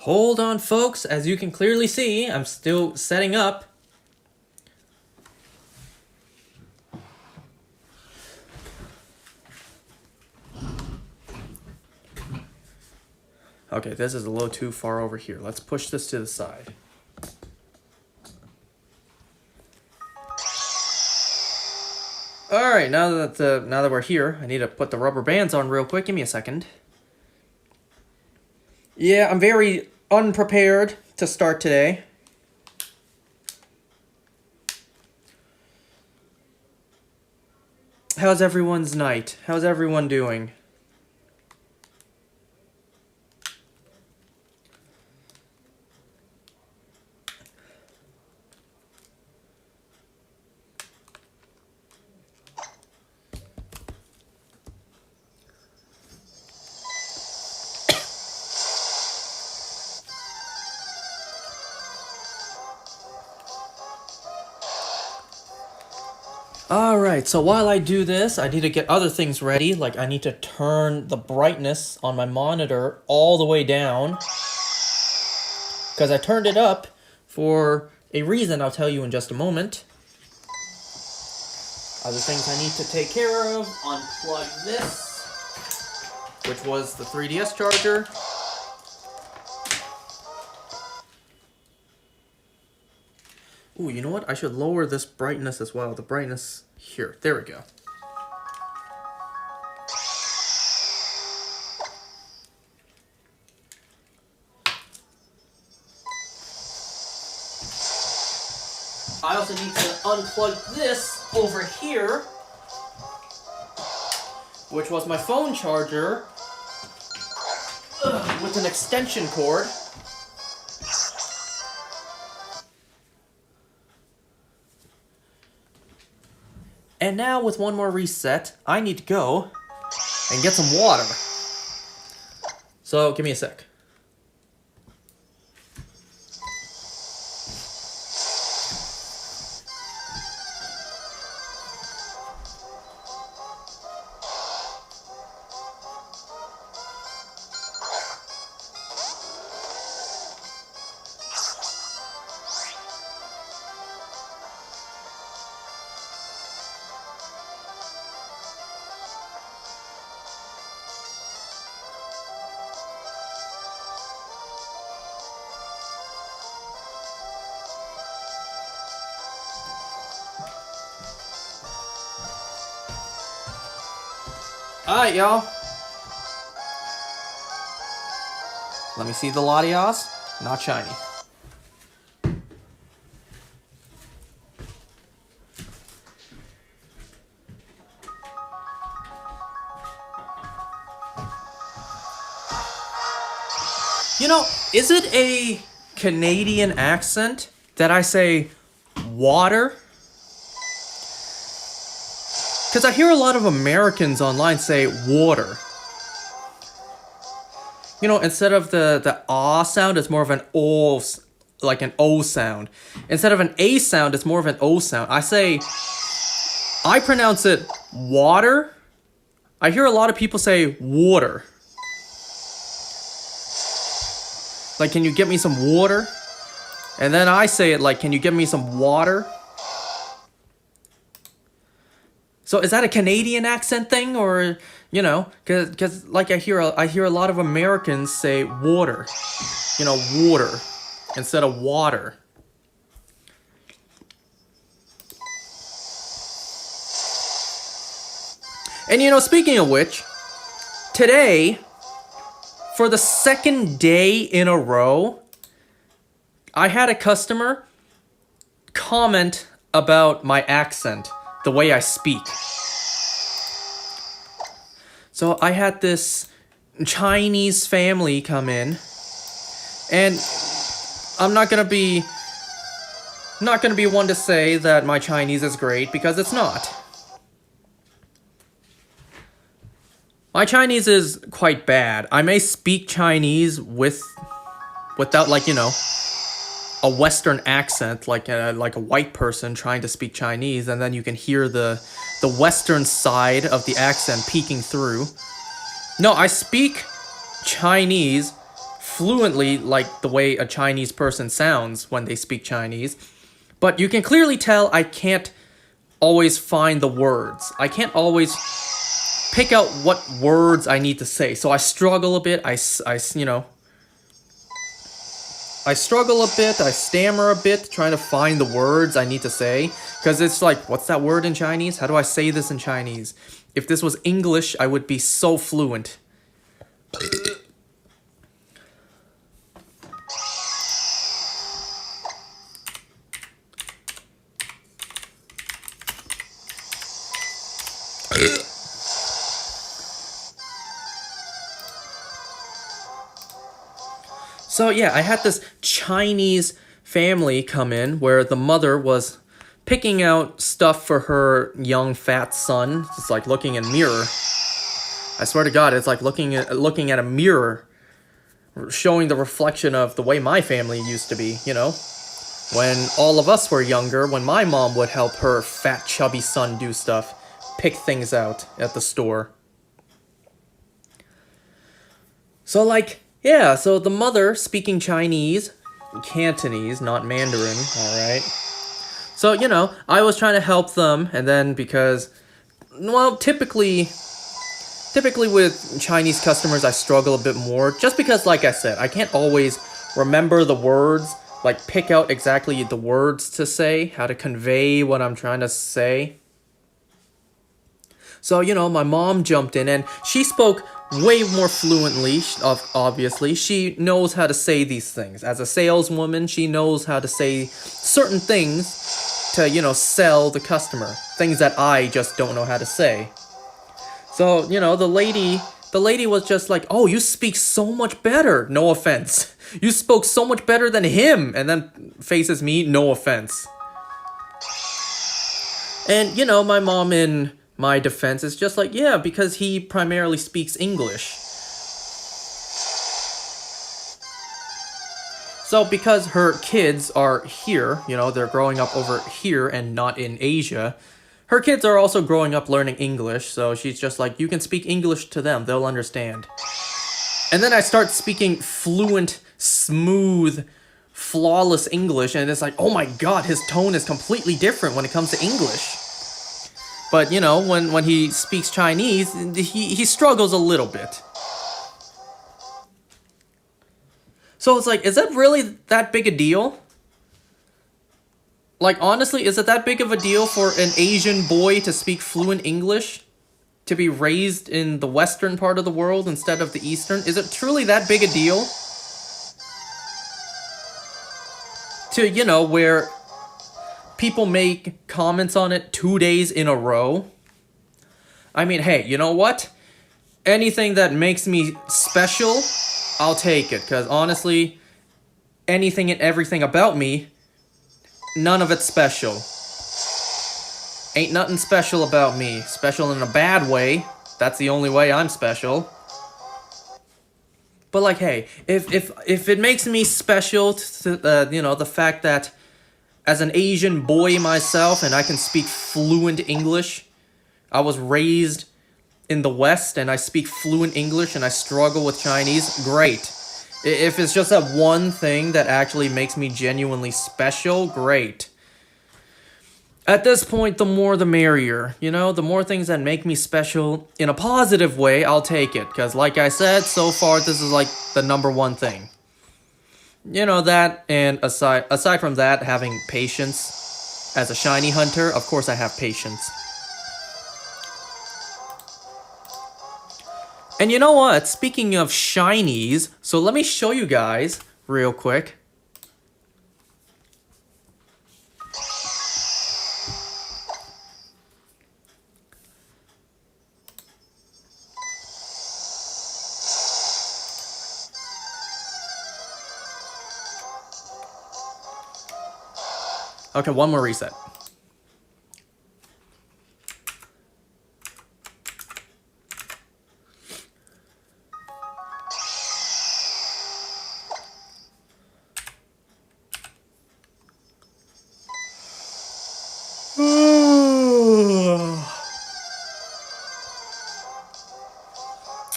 Hold on, folks. As you can clearly see, I'm still setting up. Okay, this is a little too far over here. Let's push this to the side. Alright, now that we're here, I need to put the rubber bands on real quick. Give me a second. Yeah, I'm very unprepared to start today. How's everyone's night? How's everyone doing? Alright, so while I do this, I need to get other things ready. Like, I need to turn the brightness on my monitor all the way down. Because I turned it up for a reason I'll tell you in just a moment. Other things I need to take care of. Unplug this, which was the 3DS charger. Ooh, you know what? I should lower this brightness as well. The brightness here. There we go. I also need to unplug this over here, which was my phone charger with an extension cord. And now, with one more reset, I need to go and get some water. So, give me a sec. Alright, y'all. Let me see the Latias. Not shiny. You know, is it a Canadian accent that I say water? Because I hear a lot of Americans online say water. You know, instead of the ah sound, it's more of an o, like an o sound. Instead of an a sound, it's more of an o sound. I pronounce it water. I hear a lot of people say water. Like, can you get me some water? And then I say it like, can you get me some water? So is that a Canadian accent thing, or, you know, because like I hear a lot of Americans say water, you know, water instead of water. And, you know, speaking of which, today, for the second day in a row, I had a customer comment about my accent. The way I speak. So I had this Chinese family come in, and I'm not gonna be one to say that my Chinese is great, because it's not. My Chinese is quite bad. I may speak Chinese without, like, you know, a Western accent, like a white person trying to speak Chinese, and then you can hear the Western side of the accent peeking through. No, I speak Chinese fluently like the way a Chinese person sounds when they speak Chinese. But you can clearly tell I can't always find the words. I can't always pick out what words I need to say. So I struggle a bit. I struggle a bit. I stammer a bit trying to find the words I need to say. Because it's like, what's that word in Chinese? How do I say this in Chinese? If this was English, I would be so fluent. So yeah, I had this Chinese family come in where the mother was picking out stuff for her young fat son. It's like looking in a mirror. I swear to God, it's like looking at a mirror, showing the reflection of the way my family used to be, you know? When all of us were younger, when my mom would help her fat, chubby son do stuff, pick things out at the store. So like, yeah, so the mother speaking Chinese, Cantonese, not Mandarin, alright? So, you know, I was trying to help them, and then because, well, typically with Chinese customers, I struggle a bit more, just because, like I said, I can't always remember the words, like pick out exactly the words to say, how to convey what I'm trying to say. So, you know, my mom jumped in, and she spoke way more fluently, obviously. She knows how to say these things. As a saleswoman, she knows how to say certain things to, you know, sell the customer. Things that I just don't know how to say. So, you know, the lady was just like, oh, you speak so much better. No offense. You spoke so much better than him. And then faces me, no offense. And, you know, my mom in my defense is just like, yeah, because he primarily speaks English. So because her kids are here, you know, they're growing up over here and not in Asia, her kids are also growing up learning English, so she's just like, you can speak English to them, they'll understand. And then I start speaking fluent, smooth, flawless English, and it's like, oh my god, his tone is completely different when it comes to English. But, you know, when he speaks Chinese, he struggles a little bit. So it's like, is that really that big a deal? Like, honestly, is it that big of a deal for an Asian boy to speak fluent English? To be raised in the western part of the world instead of the eastern? Is it truly that big a deal? To, you know, where people make comments on it 2 days in a row? I mean, hey, you know what? Anything that makes me special, I'll take it. Because honestly, anything and everything about me, none of it's special. Ain't nothing special about me. Special in a bad way. That's the only way I'm special. But like, hey, if it makes me special, you know, the fact that as an Asian boy myself and I can speak fluent English, I was raised in the West and I speak fluent English and I struggle with Chinese, great. If it's just that one thing that actually makes me genuinely special, great. At this point, the more the merrier, you know? The more things that make me special in a positive way, I'll take it. Because like I said, so far, this is like the number one thing. You know, that, and aside from that, having patience as a shiny hunter, of course I have patience. And you know what? Speaking of shinies, so let me show you guys real quick. Okay, one more reset.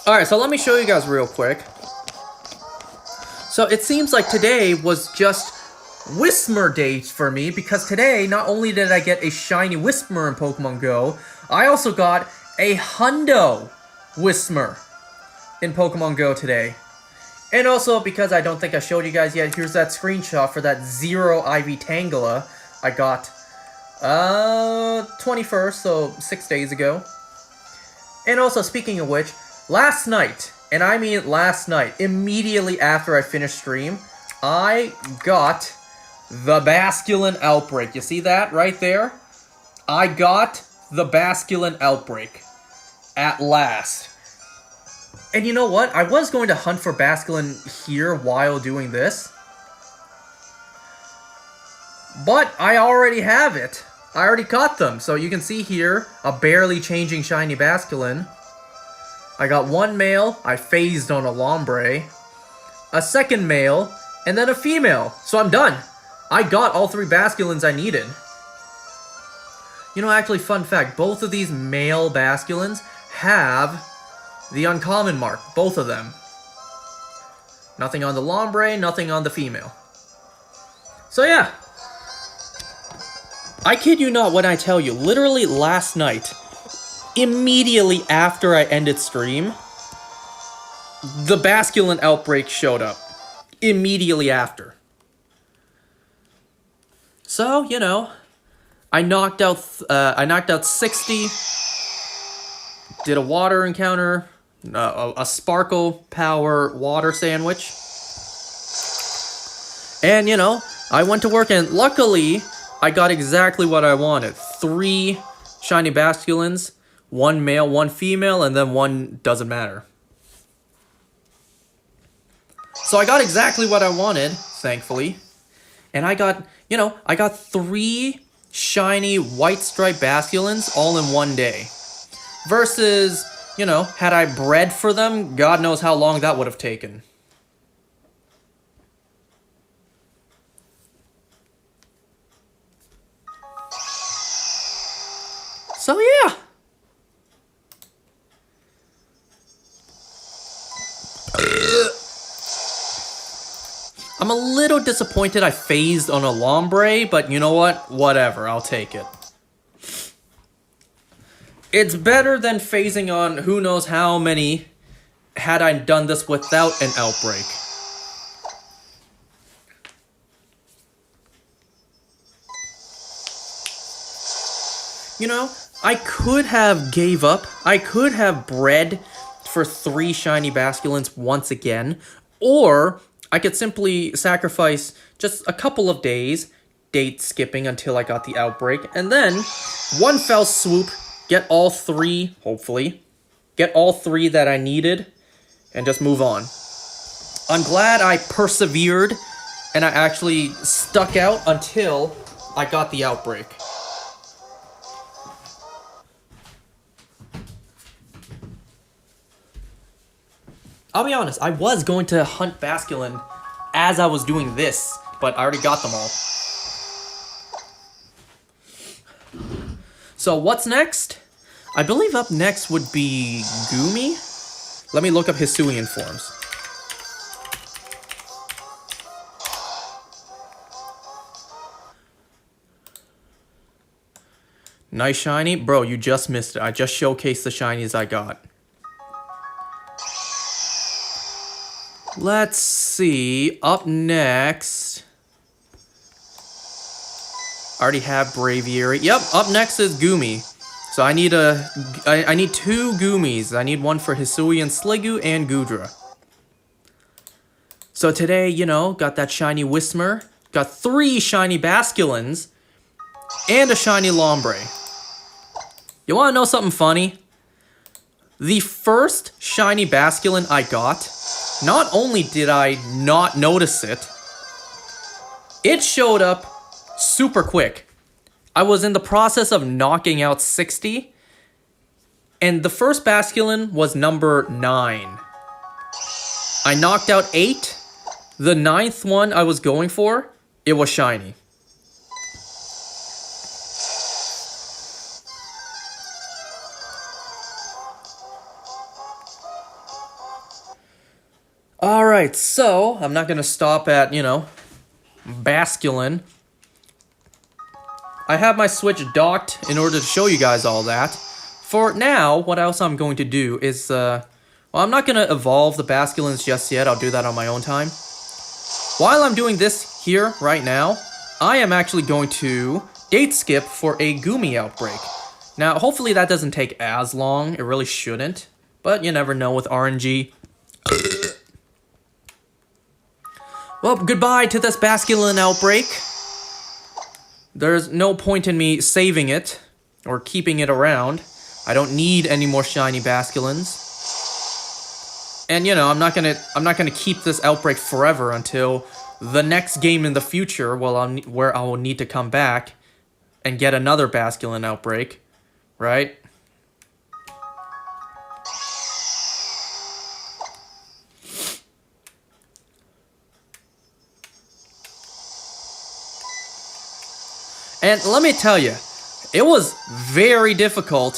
Alright, so let me show you guys real quick. So it seems like today was just Whismer Day for me, because today not only did I get a shiny Whismer in Pokemon Go, I also got a Hundo Whismer in Pokemon Go today. And also, because I don't think I showed you guys yet, here's that screenshot for that Zero Ivy Tangela I got 21st, so 6 days ago. And also, speaking of which, last night, and I mean last night, immediately after I finished stream, I got the Basculin Outbreak. You see that right there? I got the Basculin Outbreak. At last. And you know what? I was going to hunt for Basculin here while doing this. But I already have it. I already caught them. So you can see here, a barely changing shiny Basculin. I got one male, I phased on a Lombre. A second male, and then a female. So I'm done. I got all 3 Basculins I needed. You know, actually, fun fact, both of these male Basculins have the uncommon mark, both of them. Nothing on the Lombre, nothing on the female. So yeah. I kid you not when I tell you, literally last night, immediately after I ended stream, the Basculin Outbreak showed up. Immediately after. So, you know, I knocked out 60, did a water encounter, a Sparkle Power water sandwich. And, you know, I went to work, and luckily, I got exactly what I wanted. 3 shiny Basculins, 1 male, 1 female, and then 1 doesn't matter. So I got exactly what I wanted, thankfully. And I got, you know, I got 3 shiny white striped Basculins all in one day. Versus, you know, had I bred for them, God knows how long that would have taken. So yeah. I'm a little disappointed I phased on a Lombre, but you know what? Whatever, I'll take it. It's better than phasing on who knows how many had I done this without an outbreak. You know, I could have gave up. I could have bred for 3 shiny Basculins once again, or I could simply sacrifice just a couple of days, date skipping until I got the outbreak, and then one fell swoop, get all 3, hopefully, get all 3 that I needed, and just move on. I'm glad I persevered, and I actually stuck out until I got the outbreak. I'll be honest, I was going to hunt Basculin as I was doing this, but I already got them all. So what's next? I believe up next would be Gumi. Let me look up Hisuian forms. Nice shiny. Bro, you just missed it. I just showcased the shinies I got. Let's see. Up next. I already have Braviary. Yep, up next is Gumi. So I need I need 2 Gumis. I need one for Hisuian Sliggoo and Goodra. So today, you know, got that shiny Whismer, got 3 shiny Basculins, and a shiny Lombre. You wanna know something funny? The first shiny Basculin I got, not only did I not notice it, it showed up super quick. I was in the process of knocking out 60, and the first Basculin was number 9. I knocked out 8. The 9th one I was going for, it was shiny. Alright, so I'm not gonna stop at, Basculin. I have my Switch docked in order to show you guys all that. For now, what else I'm going to do is, well, I'm not gonna evolve the Basculins just yet. I'll do that on my own time. While I'm doing this here, right now, I am actually going to date skip for a Gumi outbreak. Now, hopefully that doesn't take as long. It really shouldn't. But you never know with RNG. Well, goodbye to this Basculin outbreak. There's no point in me saving it or keeping it around. I don't need any more shiny Basculins. And I'm not gonna keep this outbreak forever until the next game in the future, where I will need to come back and get another Basculin outbreak, right? And let me tell you, it was very difficult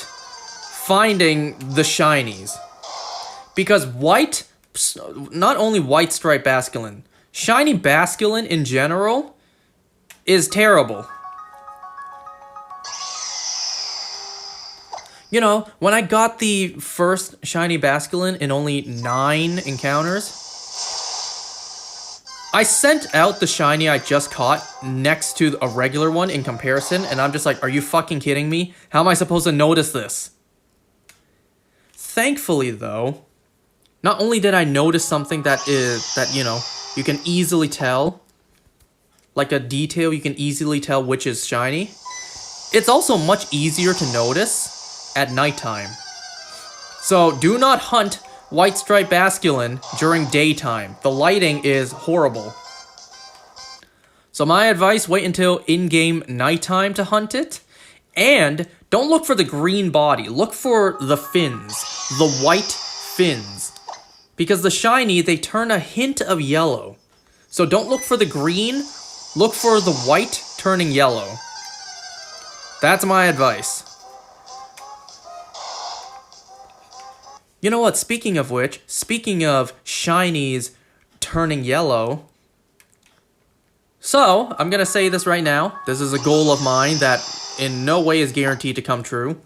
finding the shinies. Because not only white stripe Basculin, shiny Basculin in general is terrible. When I got the first shiny Basculin in only 9 encounters, I sent out the shiny I just caught next to a regular one in comparison, and I'm just like, are you fucking kidding me? How am I supposed to notice this? Thankfully, though, not only did I notice something that you can easily tell, like a detail you can easily tell which is shiny, it's also much easier to notice at nighttime. So do not hunt white stripe Basculin during daytime. The lighting is horrible. So my advice, wait until in-game nighttime to hunt it. And don't look for the green body. Look for the fins. The white fins. Because the shiny, they turn a hint of yellow. So don't look for the green. Look for the white turning yellow. That's my advice. You know what, speaking of which, speaking of shinies turning yellow, so, I'm gonna say this right now, this is a goal of mine that in no way is guaranteed to come true.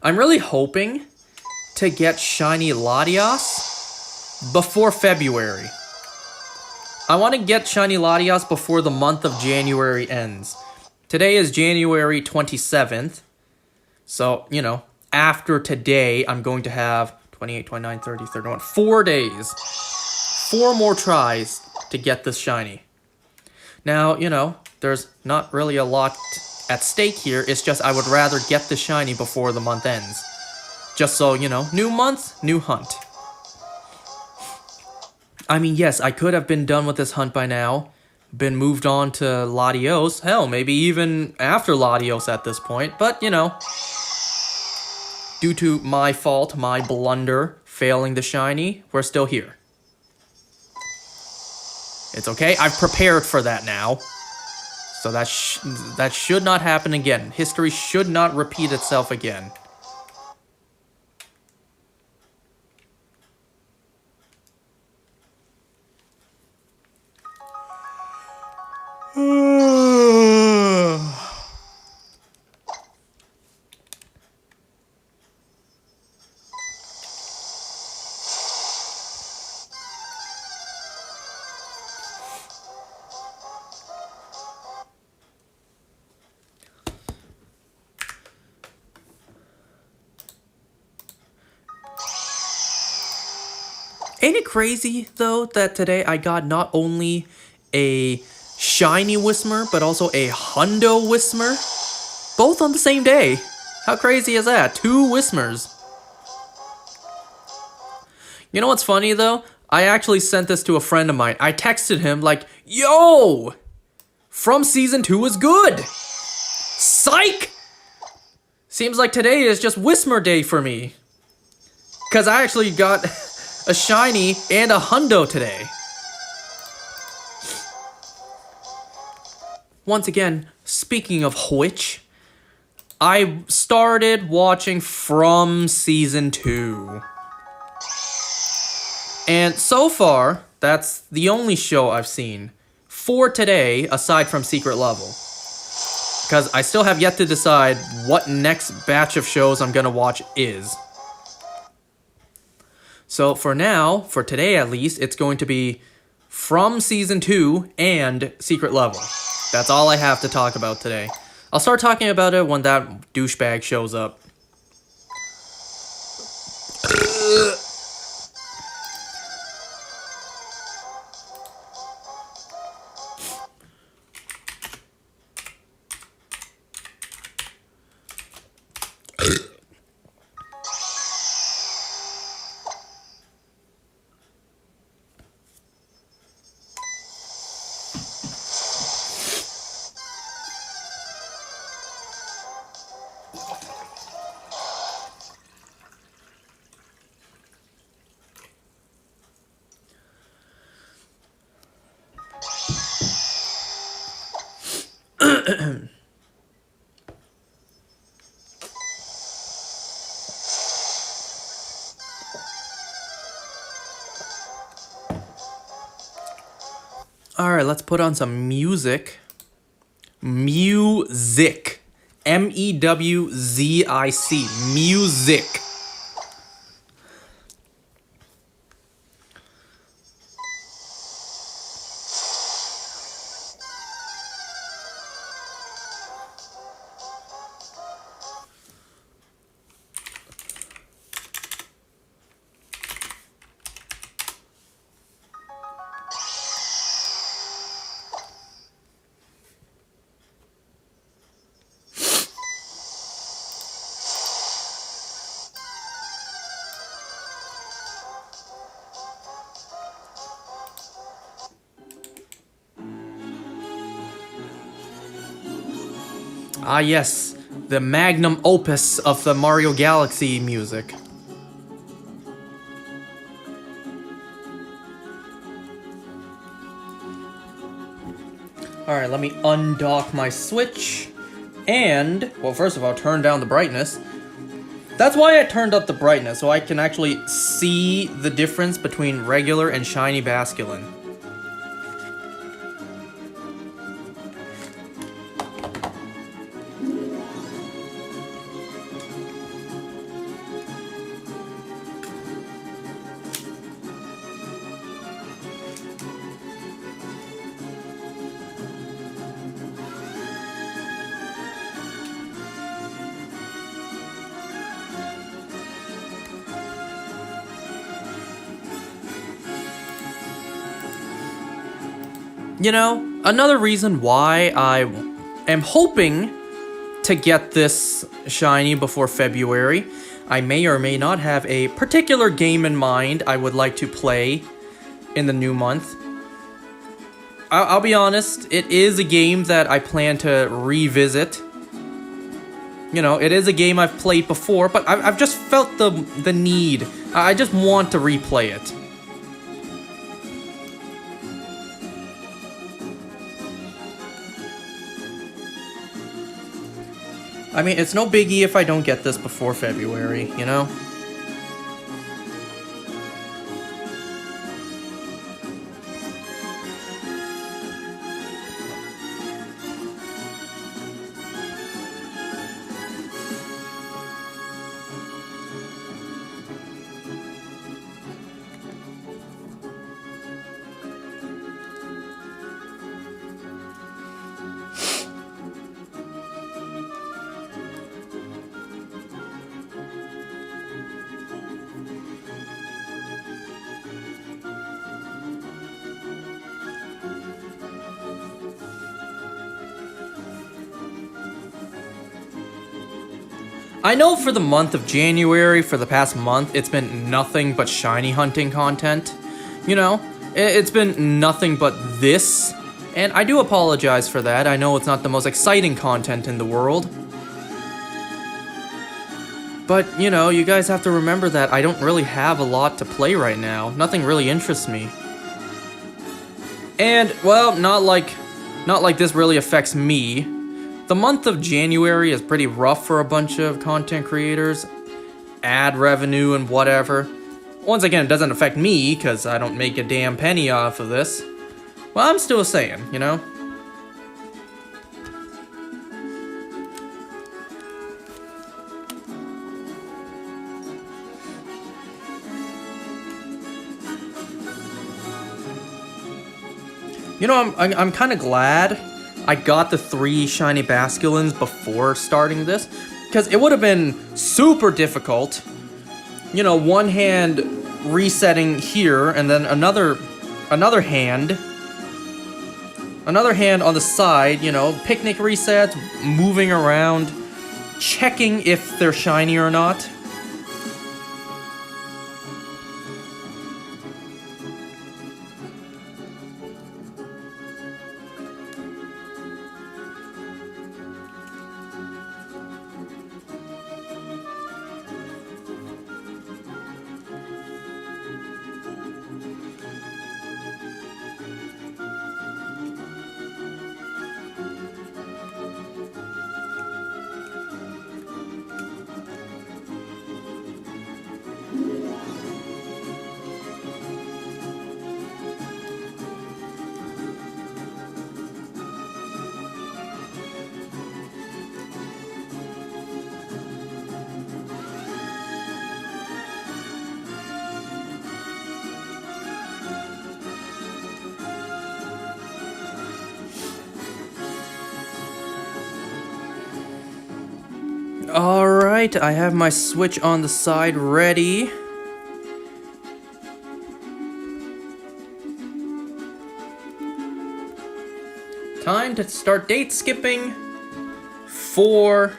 I'm really hoping to get shiny Latias before February. I want to get shiny Latias before the month of January ends. Today is January 27th, so, after today, I'm going to have 28, 29, 30, 31, 4 days. 4 more tries to get this shiny. Now, there's not really a lot at stake here. It's just I would rather get the shiny before the month ends. Just so, new month, new hunt. I mean, yes, I could have been done with this hunt by now. Been moved on to Latios. Hell, maybe even after Latios at this point. But, due to my fault, my blunder, failing the shiny, we're still here. It's okay, I've prepared for that now. So that should not happen again. History should not repeat itself again. Ain't it crazy, though, that today I got not only a shiny Whismer, but also a Hundo Whismer? Both on the same day. How crazy is that? 2 Whismers. You know what's funny, though? I actually sent this to a friend of mine. I texted him like, yo! From Season 2 is good! Psych! Seems like today is just Whismer Day for me. Because I actually got a shiny and a hundo today. Once again, speaking of which, I started watching From Season 2. And so far, that's the only show I've seen for today, aside from Secret Level. Because I still have yet to decide what next batch of shows I'm going to watch is. So for now, for today at least, it's going to be from Season 2 and Secret Level. That's all I have to talk about today. I'll start talking about it when that douchebag shows up. Alright, let's put on some music. Music. M-E-W-Z-I-C. Music. Ah yes, the magnum opus of the Mario Galaxy music. Alright, let me undock my Switch. And, well, first of all, turn down the brightness. That's why I turned up the brightness, so I can actually see the difference between regular and shiny Basculin. You know, another reason why I am hoping to get this shiny before February, I may or may not have a particular game in mind I would like to play in the new month. I'll be honest, it is a game that I plan to revisit. You know, it is a game I've played before, but I've just felt the need. I just want to replay it. I mean, it's no biggie if I don't get this before February, you know? I know for the month of January, for the past month, it's been nothing but shiny hunting content. You know, it's been nothing but this, and I do apologize for that. I know it's not the most exciting content in the world. But, you know, you guys have to remember that I don't really have a lot to play right now. Nothing really interests me. And, well, not like this really affects me. The month of January is pretty rough for a bunch of content creators. Ad revenue and whatever. Once again, it doesn't affect me, because I don't make a damn penny off of this. Well, I'm still saying, you know? You know, I'm kind of glad I got the 3 shiny Basculins before starting this, because it would have been super difficult. You know, one hand resetting here, and then another hand on the side, you know, picnic resets, moving around, checking if they're shiny or not. Alright, I have my switch on the side ready. Time to start date skipping for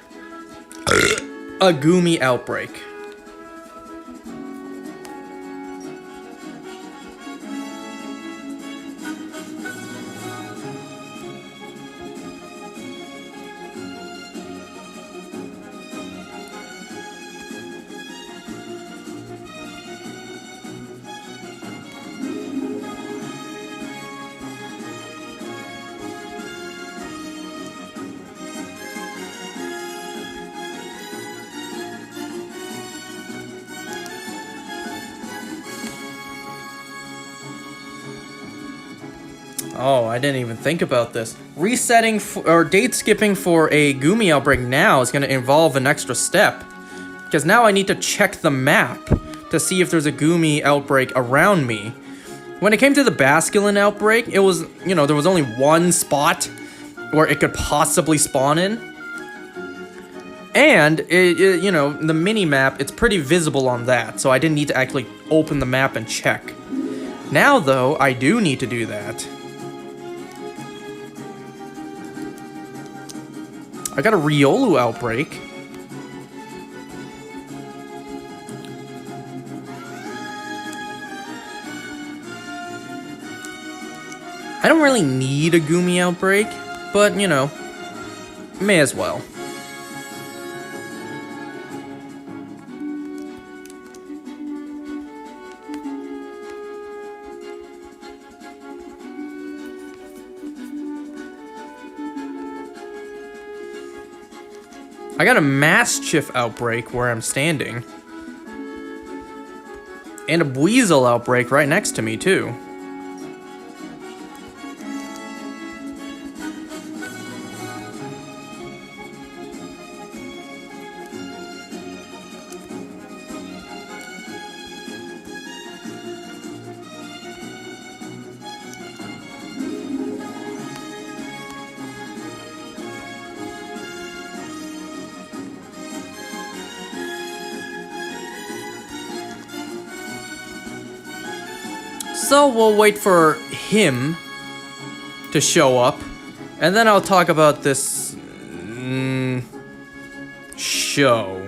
a Gumi outbreak. Oh, I didn't even think about this. Resetting or date skipping for a Gumi outbreak now is going to involve an extra step. Because now I need to check the map to see if there's a Gumi outbreak around me. When it came to the Basculin outbreak, it was, you know, there was only one spot where it could possibly spawn in. And, you know, the mini-map, it's pretty visible on that, so I didn't need to actually open the map and check. Now, though, I do need to do that. I got a Riolu outbreak. I don't really need a Gumi outbreak, but, you know, may as well. I got a Mischief outbreak where I'm standing. And a Weasel outbreak right next to me, too. So we'll wait for him to show up, and then I'll talk about this show.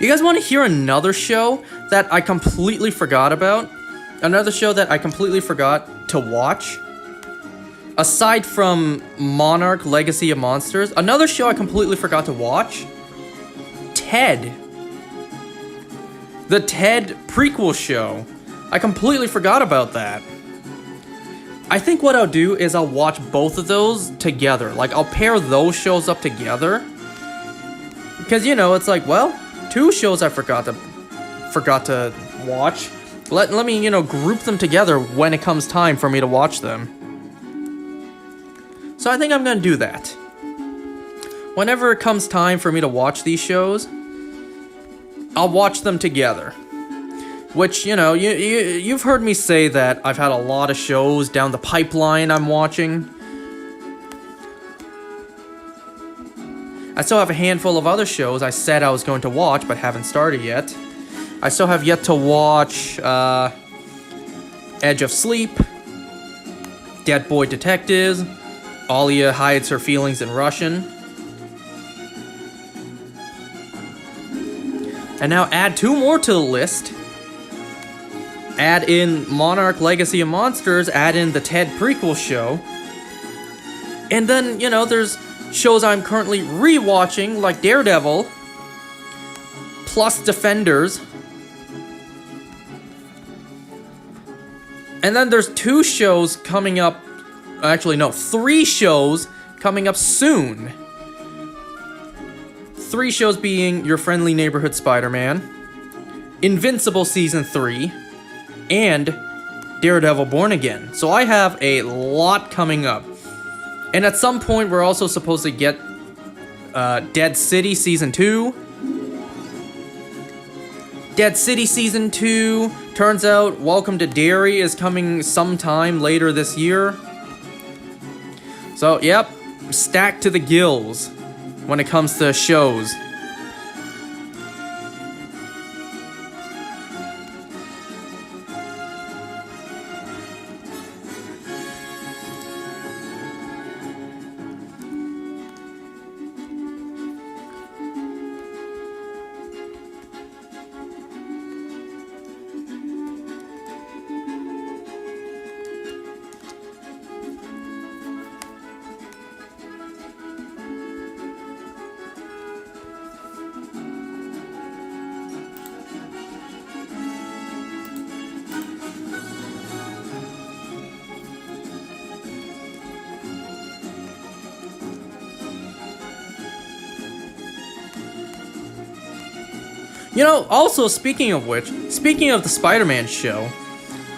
You guys want to hear another show that I completely forgot about? Another show that I completely forgot to watch? Aside from Monarch Legacy of Monsters, another show I completely forgot to watch? Ted. The Ted prequel show. I completely forgot about that. I think what I'll do is I'll watch both of those together. Like, I'll pair those shows up together. Because, you know, it's like, well, 2 shows I forgot to watch. Let me, you know, group them together when it comes time for me to watch them. So I think I'm gonna do that. Whenever it comes time for me to watch these shows, I'll watch them together. Which, you know, you've heard me say that I've had a lot of shows down the pipeline I'm watching. I still have a handful of other shows I said I was going to watch but haven't started yet. I still have yet to watch Edge of Sleep, Dead Boy Detectives, Alia Hides Her Feelings in Russian. And now add 2 more to the list. Add in Monarch Legacy of Monsters, add in the Ted prequel show. And then, you know, there's shows I'm currently rewatching, like Daredevil, plus Defenders. And then there's 2 shows coming up, actually no, 3 shows coming up soon. 3 shows being Your Friendly Neighborhood Spider-Man, Invincible Season 3, and Daredevil Born Again. So I have a lot coming up. And at some point we're also supposed to get Dead City Season 2. Dead City Season 2. Turns out Welcome to Derry is coming sometime later this year. So, yep, stacked to the gills when it comes to shows. You know, also, speaking of the Spider-Man show,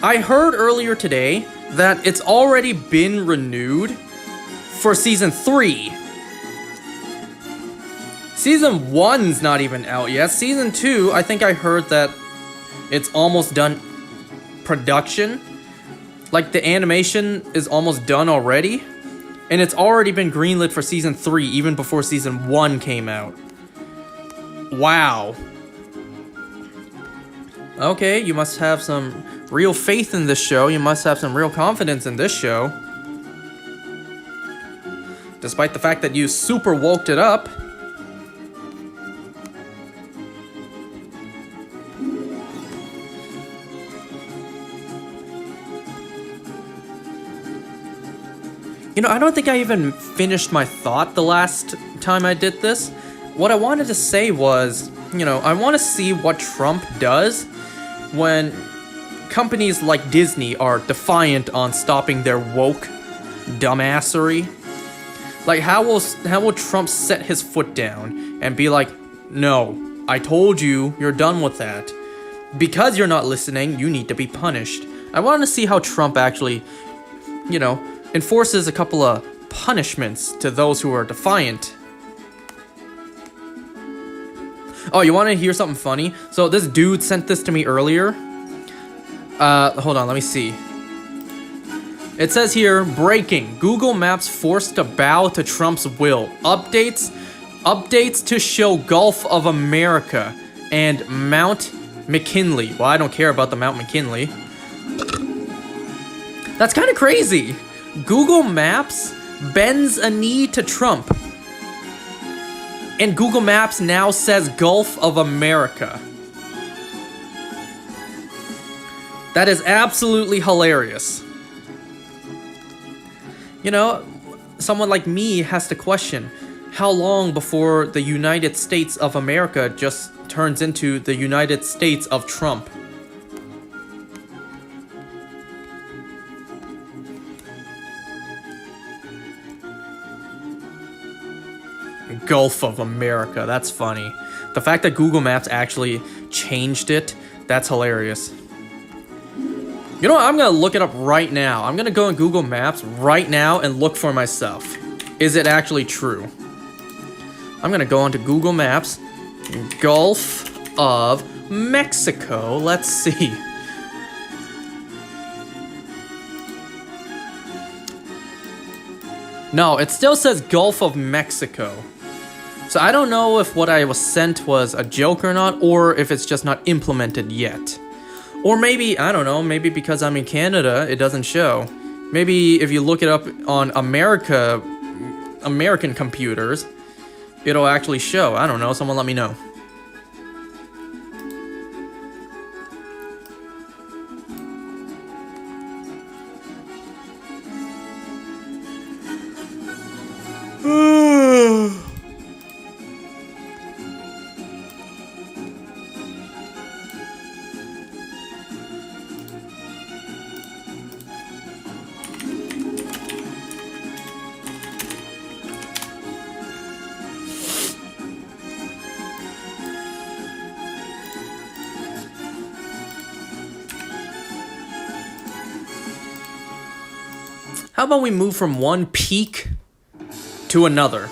I heard earlier today that it's already been renewed for Season 3. Season 1's not even out yet. Season 2, I think I heard that it's almost done production. Like, the animation is almost done already. And it's already been greenlit for Season 3, even before Season 1 came out. Wow. Okay, you must have some real faith in this show. You must have some real confidence in this show. Despite the fact that you super woked it up. You know, I don't think I even finished my thought the last time I did this. What I wanted to say was, you know, I want to see what Trump does when companies like Disney are defiant on stopping their woke dumbassery. Like, how will Trump set his foot down and be like, no, I told you, you're done with that. Because you're not listening, you need to be punished. I want to see how Trump actually, you know, enforces a couple of punishments to those who are defiant. Oh, you want to hear something funny? So this dude sent this to me earlier. Hold on, let me see. It says here, breaking. Google Maps forced to bow to Trump's will. Updates to show Gulf of America and Mount McKinley. Well, I don't care about the Mount McKinley. That's kind of crazy. Google Maps bends a knee to Trump. And Google Maps now says Gulf of America. That is absolutely hilarious. You know, someone like me has to question, how long before the United States of America just turns into the United States of Trump? Gulf of America. That's funny. The fact that Google Maps actually changed it, that's hilarious. You know what? I'm gonna look it up right now. I'm gonna go on Google Maps right now and look for myself. Is it actually true? I'm gonna go onto Google Maps, Gulf of Mexico. Let's see. No, it still says Gulf of Mexico. So I don't know if what I was sent was a joke or not, or if it's just not implemented yet. Or maybe, I don't know, maybe because I'm in Canada, it doesn't show. Maybe if you look it up on American computers, it'll actually show. I don't know, someone let me know. How about we move from one peak to another?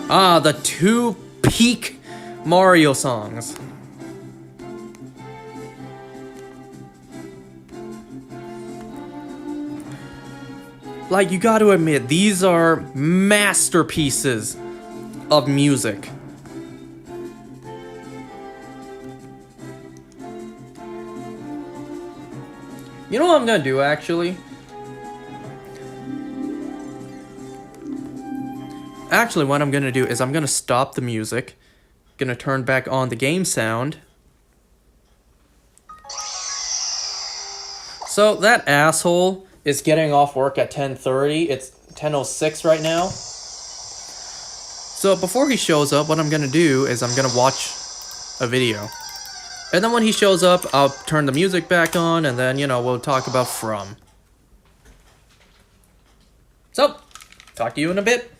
Ah, the two peak Mario songs. Like, you gotta admit, these are masterpieces of music. You know what I'm gonna do, actually? Actually, what I'm gonna do is I'm gonna stop the music, gonna turn back on the game sound. So that asshole is getting off work at 10:30. It's 10:06 right now. So before he shows up, what I'm gonna do is I'm gonna watch a video. And then when he shows up, I'll turn the music back on, and then, you know, we'll talk about From. So, talk to you in a bit.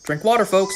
Drink water, folks.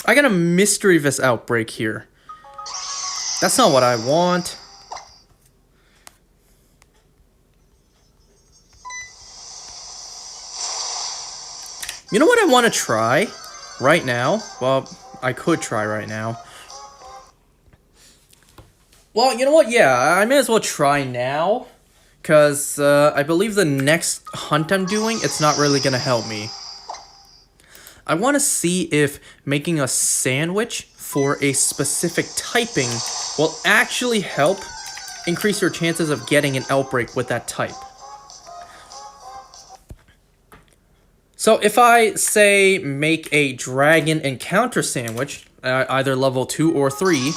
I got a mischievous outbreak here. That's not what I want. You know what I want to try right now? Well, I could try right now. Well, you know what? Yeah, I may as well try now. Because I believe the next hunt I'm doing, it's not really going to help me. I want to see if making a sandwich for a specific typing will actually help increase your chances of getting an outbreak with that type. So if I, say, make a dragon encounter sandwich, either level 2 or 3,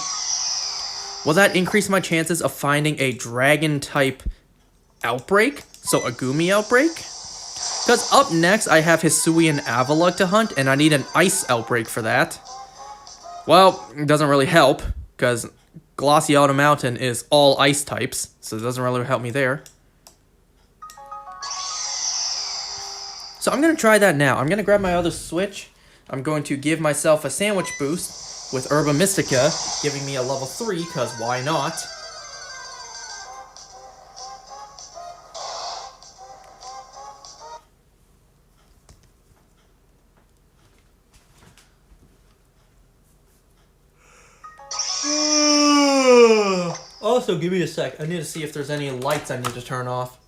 will that increase my chances of finding a dragon type outbreak? So a Gumi outbreak? Because up next, I have Hisui and Avalugg to hunt, and I need an ice outbreak for that. Well, it doesn't really help, because Glossy Autumn Mountain is all ice types, so it doesn't really help me there. So I'm going to try that now. I'm going to grab my other switch. I'm going to give myself a sandwich boost with Herba Mystica, giving me a level 3, because why not? Also, give me a sec. I need to see if there's any lights I need to turn off.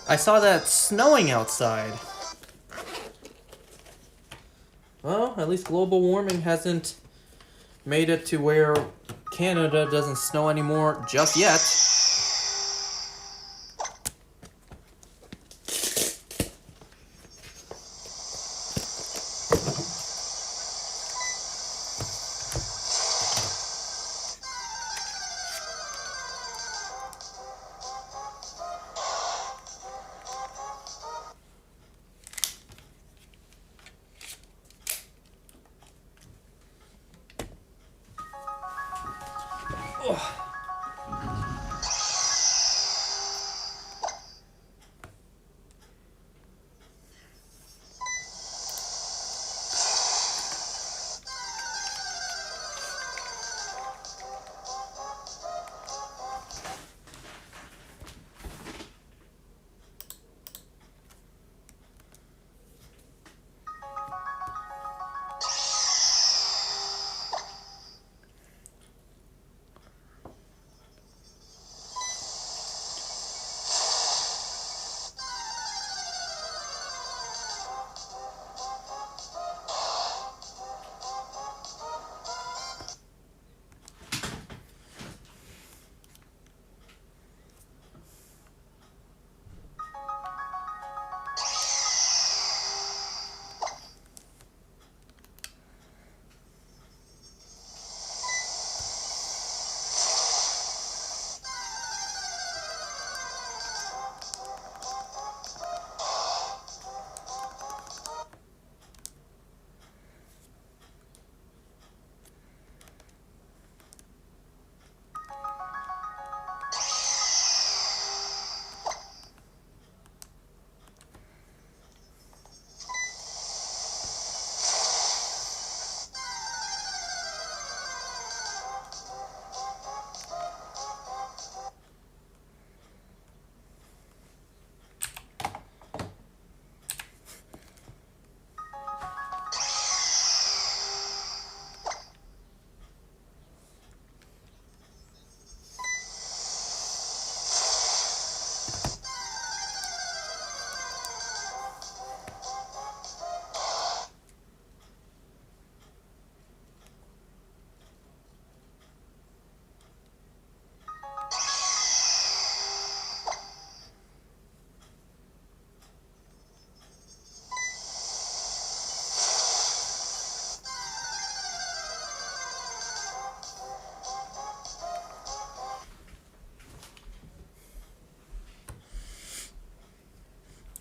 I saw that it's snowing outside. Well, at least global warming hasn't made it to where Canada doesn't snow anymore just yet.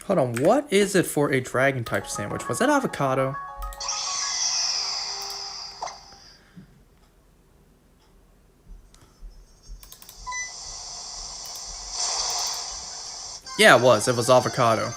Hold on, what is it for a dragon type sandwich? Was that avocado? Yeah, it was. It was avocado.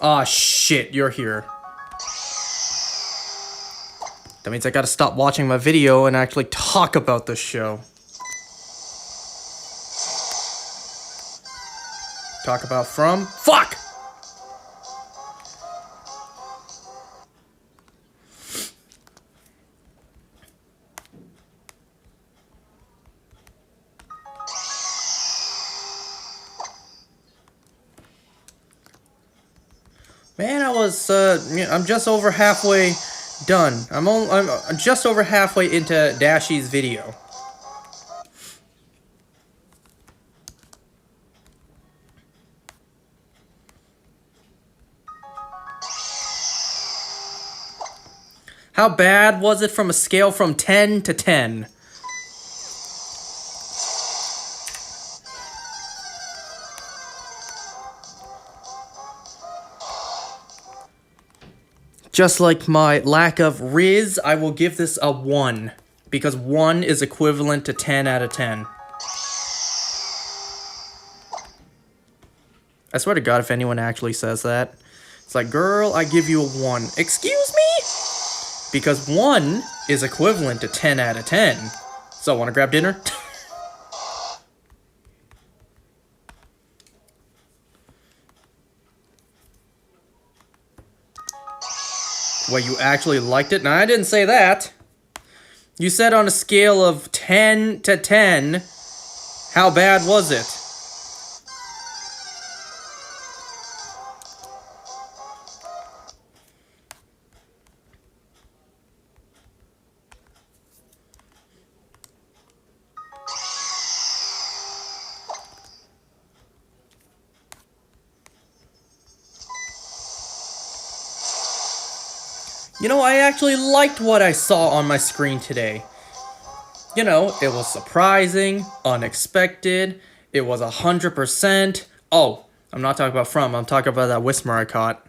Aw, shit, you're here. That means I gotta stop watching my video and actually talk about the show. Talk about from... Fuck! Man, I'm just over halfway done. I'm just over halfway into Dashy's video. How bad was it from a scale from 10 to 10? Just like my lack of Riz, I will give this a 1. Because 1 is equivalent to 10 out of 10. I swear to God, if anyone actually says that, it's like, girl, I give you a 1. Excuse me? Because 1 is equivalent to 10 out of 10. So, wanna grab dinner? Well, you actually liked it? Now, I didn't say that. You said on a scale of 10 to 10, how bad was it? You know, I actually liked what I saw on my screen today. You know, it was surprising, unexpected, it was 100%. Oh, I'm not talking about From, I'm talking about that whisper I caught.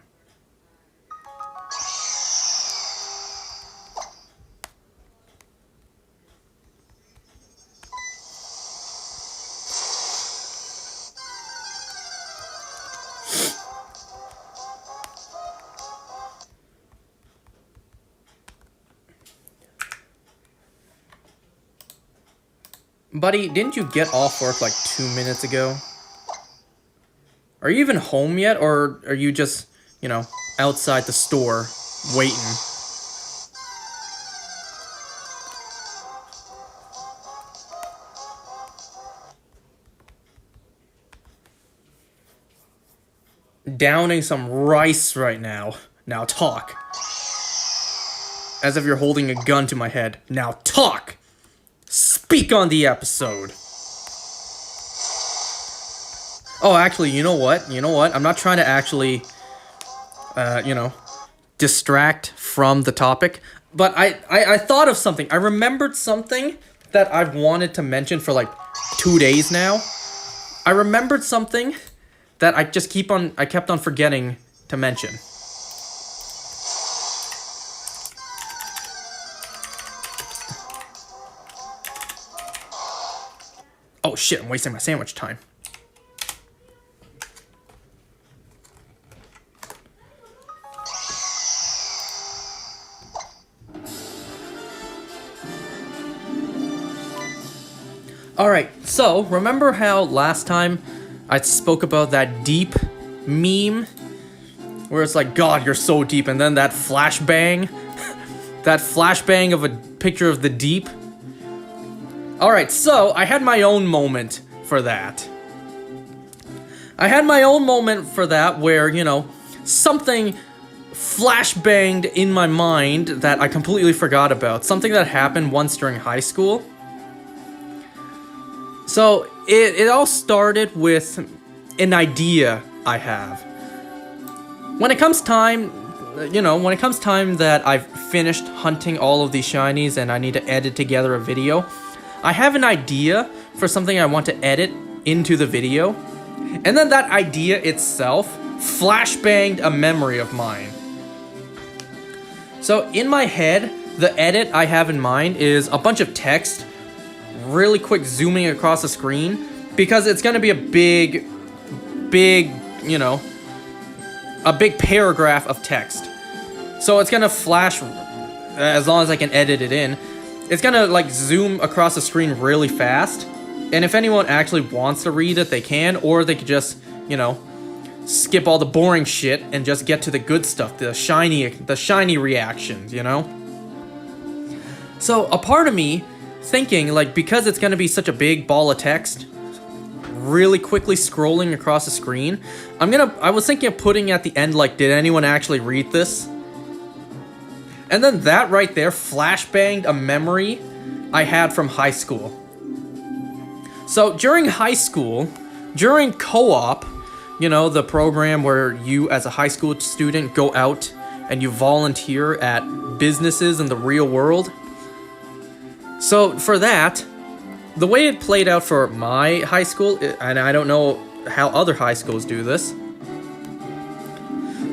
Buddy, didn't you get off work like 2 minutes ago? Are you even home yet, or are you just, you know, outside the store, waiting? Downing some rice right now. Now talk. As if you're holding a gun to my head. Now talk! Speak on the episode. Oh, actually, you know what? I'm not trying to actually, distract from the topic. But I thought of something. I remembered something that I've wanted to mention for like 2 days now. I remembered something that I kept on forgetting to mention. Oh shit, I'm wasting my sandwich time. Alright, so remember how last time I spoke about that deep meme? Where it's like, God, you're so deep, and then that flashbang? That flashbang of a picture of the deep? Alright, so I had my own moment for that. I had my own moment for that where, you know, something flashbanged in my mind that I completely forgot about. Something that happened once during high school. So, it all started with an idea I have. When it comes time that I've finished hunting all of these shinies and I need to edit together a video, I have an idea for something I want to edit into the video, and then that idea itself flashbanged a memory of mine. So in my head, the edit I have in mind is a bunch of text, really quick zooming across the screen, because it's gonna be a big, a big paragraph of text. So it's gonna flash, as long as I can edit it in, it's gonna like zoom across the screen really fast. And if anyone actually wants to read it, they can, or they could just, you know, skip all the boring shit and just get to the good stuff, the shiny reactions, you know? So a part of me thinking, like, because it's gonna be such a big ball of text, really quickly scrolling across the screen, I was thinking of putting at the end, like, did anyone actually read this? And then that right there flashbanged a memory I had from high school. So during high school, during co-op, you know, the program where you as a high school student go out and you volunteer at businesses in the real world. So for that, the way it played out for my high school, and I don't know how other high schools do this.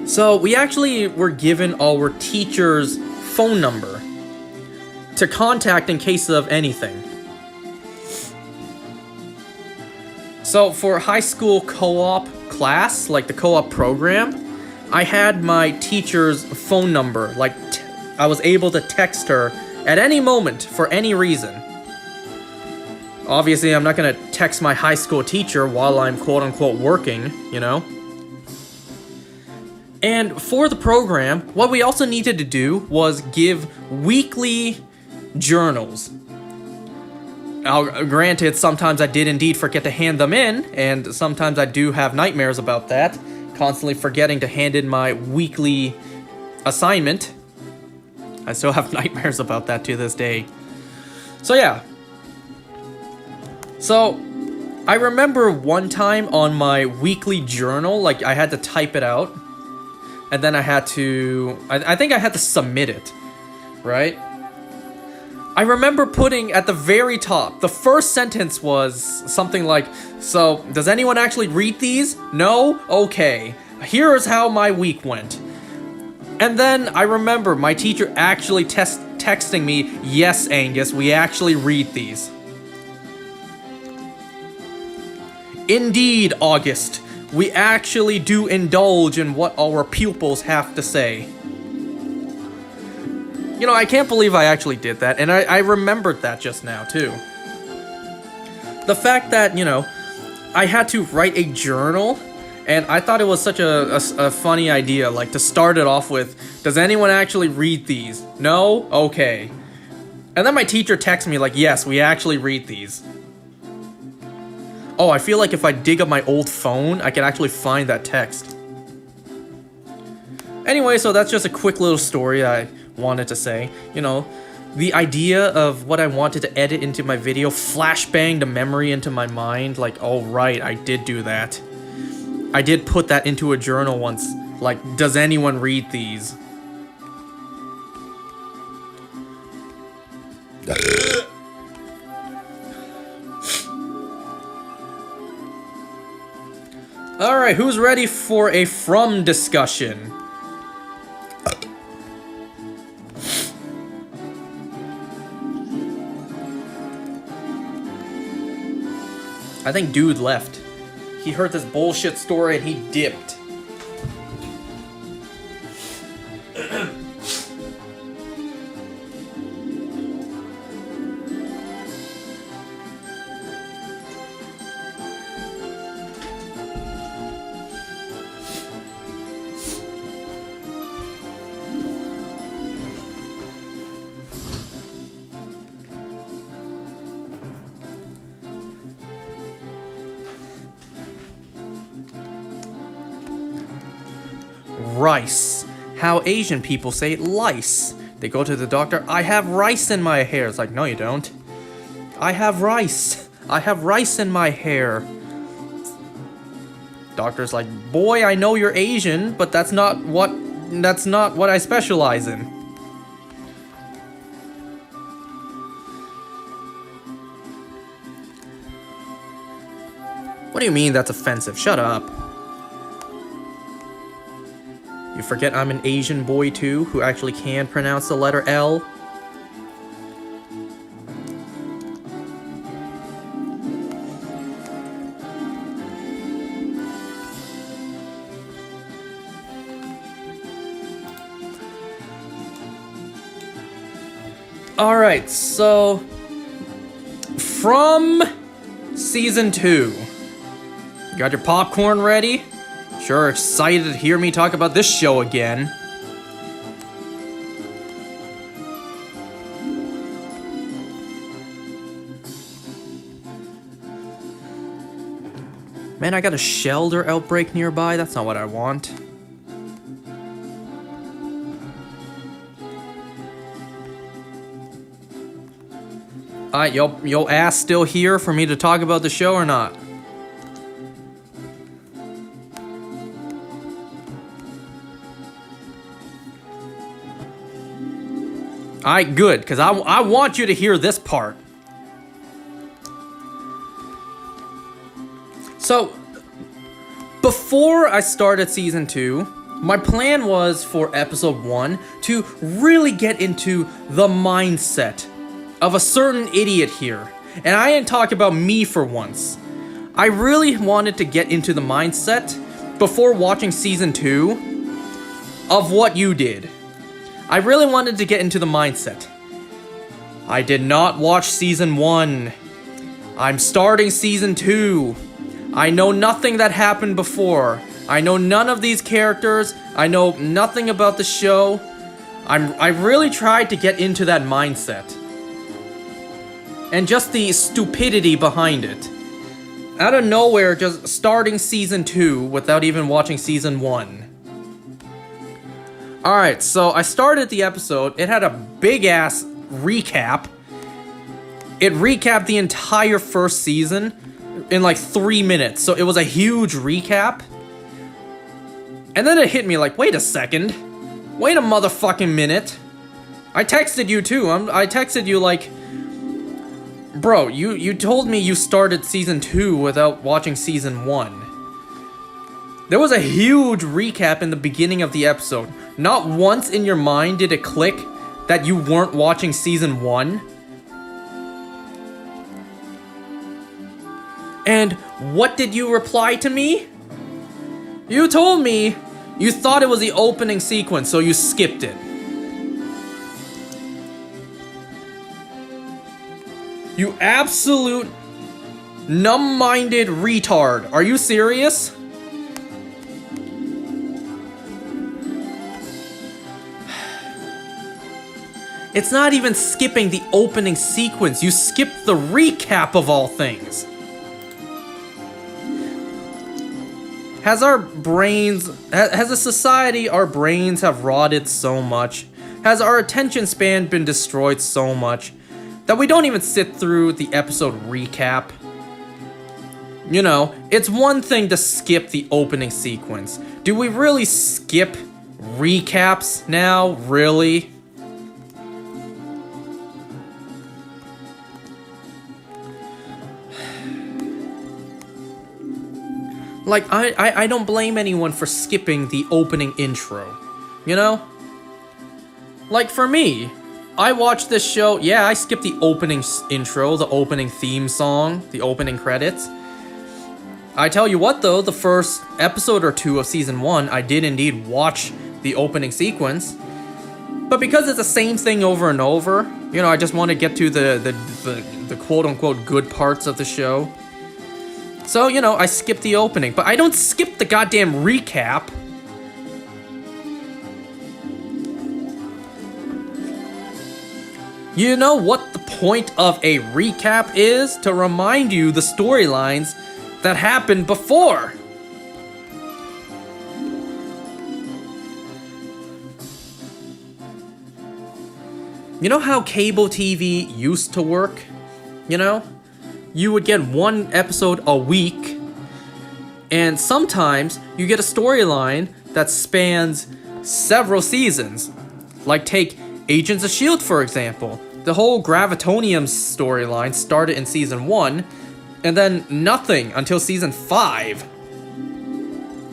So we actually were given our teacher's phone number to contact in case of anything. So for high school co-op class, like the co-op program, I had my teacher's phone number. Like, I was able to text her at any moment for any reason. Obviously, I'm not gonna text my high school teacher while I'm quote-unquote working, you know? And for the program, what we also needed to do was give weekly journals. Now, granted, sometimes I did indeed forget to hand them in, and sometimes I do have nightmares about that, constantly forgetting to hand in my weekly assignment. I still have nightmares about that to this day. So yeah. So, I remember one time on my weekly journal, like, I had to type it out, and then I had to, I think I had to submit it, right? I remember putting at the very top, the first sentence was something like, so, does anyone actually read these? No? Okay. Here's how my week went. And then I remember my teacher actually texting me, yes, Angus, we actually read these. Indeed, August, we actually do indulge in what our pupils have to say. You know, I can't believe I actually did that, and I remembered that just now, too. The fact that, you know, I had to write a journal, and I thought it was such a funny idea, like, to start it off with, does anyone actually read these? No? Okay. And then my teacher texts me, like, yes, we actually read these. Oh, I feel like if I dig up my old phone, I can actually find that text. Anyway, so that's just a quick little story I wanted to say. You know, the idea of what I wanted to edit into my video flashbanged a memory into my mind. Like, oh right, I did do that. I did put that into a journal once. Like, does anyone read these? Alright, who's ready for a From discussion? I think dude left. He heard this bullshit story and he dipped. Rice. How Asian people say lice. They go to the doctor, I have rice in my hair. It's like, no you don't. I have rice. I have rice in my hair. Doctor's like, boy, I know you're Asian, but that's not what I specialize in. What do you mean that's offensive? Shut up. You forget I'm an Asian boy too, who actually can pronounce the letter L? Alright, so from season 2. You got your popcorn ready? Sure excited to hear me talk about this show again. Man, I got a shelter outbreak nearby. That's not what I want. Alright, yo ass still here for me to talk about the show or not? Alright, good, because I want you to hear this part. So, before I started season 2, my plan was for episode 1 to really get into the mindset of a certain idiot here. And I didn't talk about me for once. I really wanted to get into the mindset before watching season 2 of what you did. I really wanted to get into the mindset. I did not watch season 1. I'm starting season 2. I know nothing that happened before. I know none of these characters. I know nothing about the show. I really tried to get into that mindset. And just the stupidity behind it. Out of nowhere, just starting season 2 without even watching season 1. Alright, so I started the episode. It had a big ass recap. It recapped the entire first season in like 3 minutes. So it was a huge recap. And then it hit me like, wait a second. Wait a motherfucking minute. I texted you too. I texted you like, bro, you told me you started season 2 without watching season 1. There was a huge recap in the beginning of the episode. Not once in your mind did it click that you weren't watching season 1. And what did you reply to me? You told me you thought it was the opening sequence, so you skipped it. You absolute numb-minded retard. Are you serious? It's not even skipping the opening sequence. You skipped the recap of all things. As a society, our brains have rotted so much, has our attention span been destroyed so much, that we don't even sit through the episode recap. You know, it's one thing to skip the opening sequence. Do we really skip recaps now? Really? Like, I don't blame anyone for skipping the opening intro, you know? Like, for me, I watched this show, yeah, I skipped the opening intro, the opening theme song, the opening credits. I tell you what though, the first episode or 2 of season 1, I did indeed watch the opening sequence. But because it's the same thing over and over, you know, I just want to get to the quote-unquote good parts of the show. So, you know, I skipped the opening, but I don't skip the goddamn recap. You know what the point of a recap is? To remind you the storylines that happened before. You know how cable TV used to work? You know? You would get one episode a week, and sometimes you get a storyline that spans several seasons. Like take Agents of S.H.I.E.L.D. for example. The whole Gravitonium storyline started in season 1, and then nothing until season 5.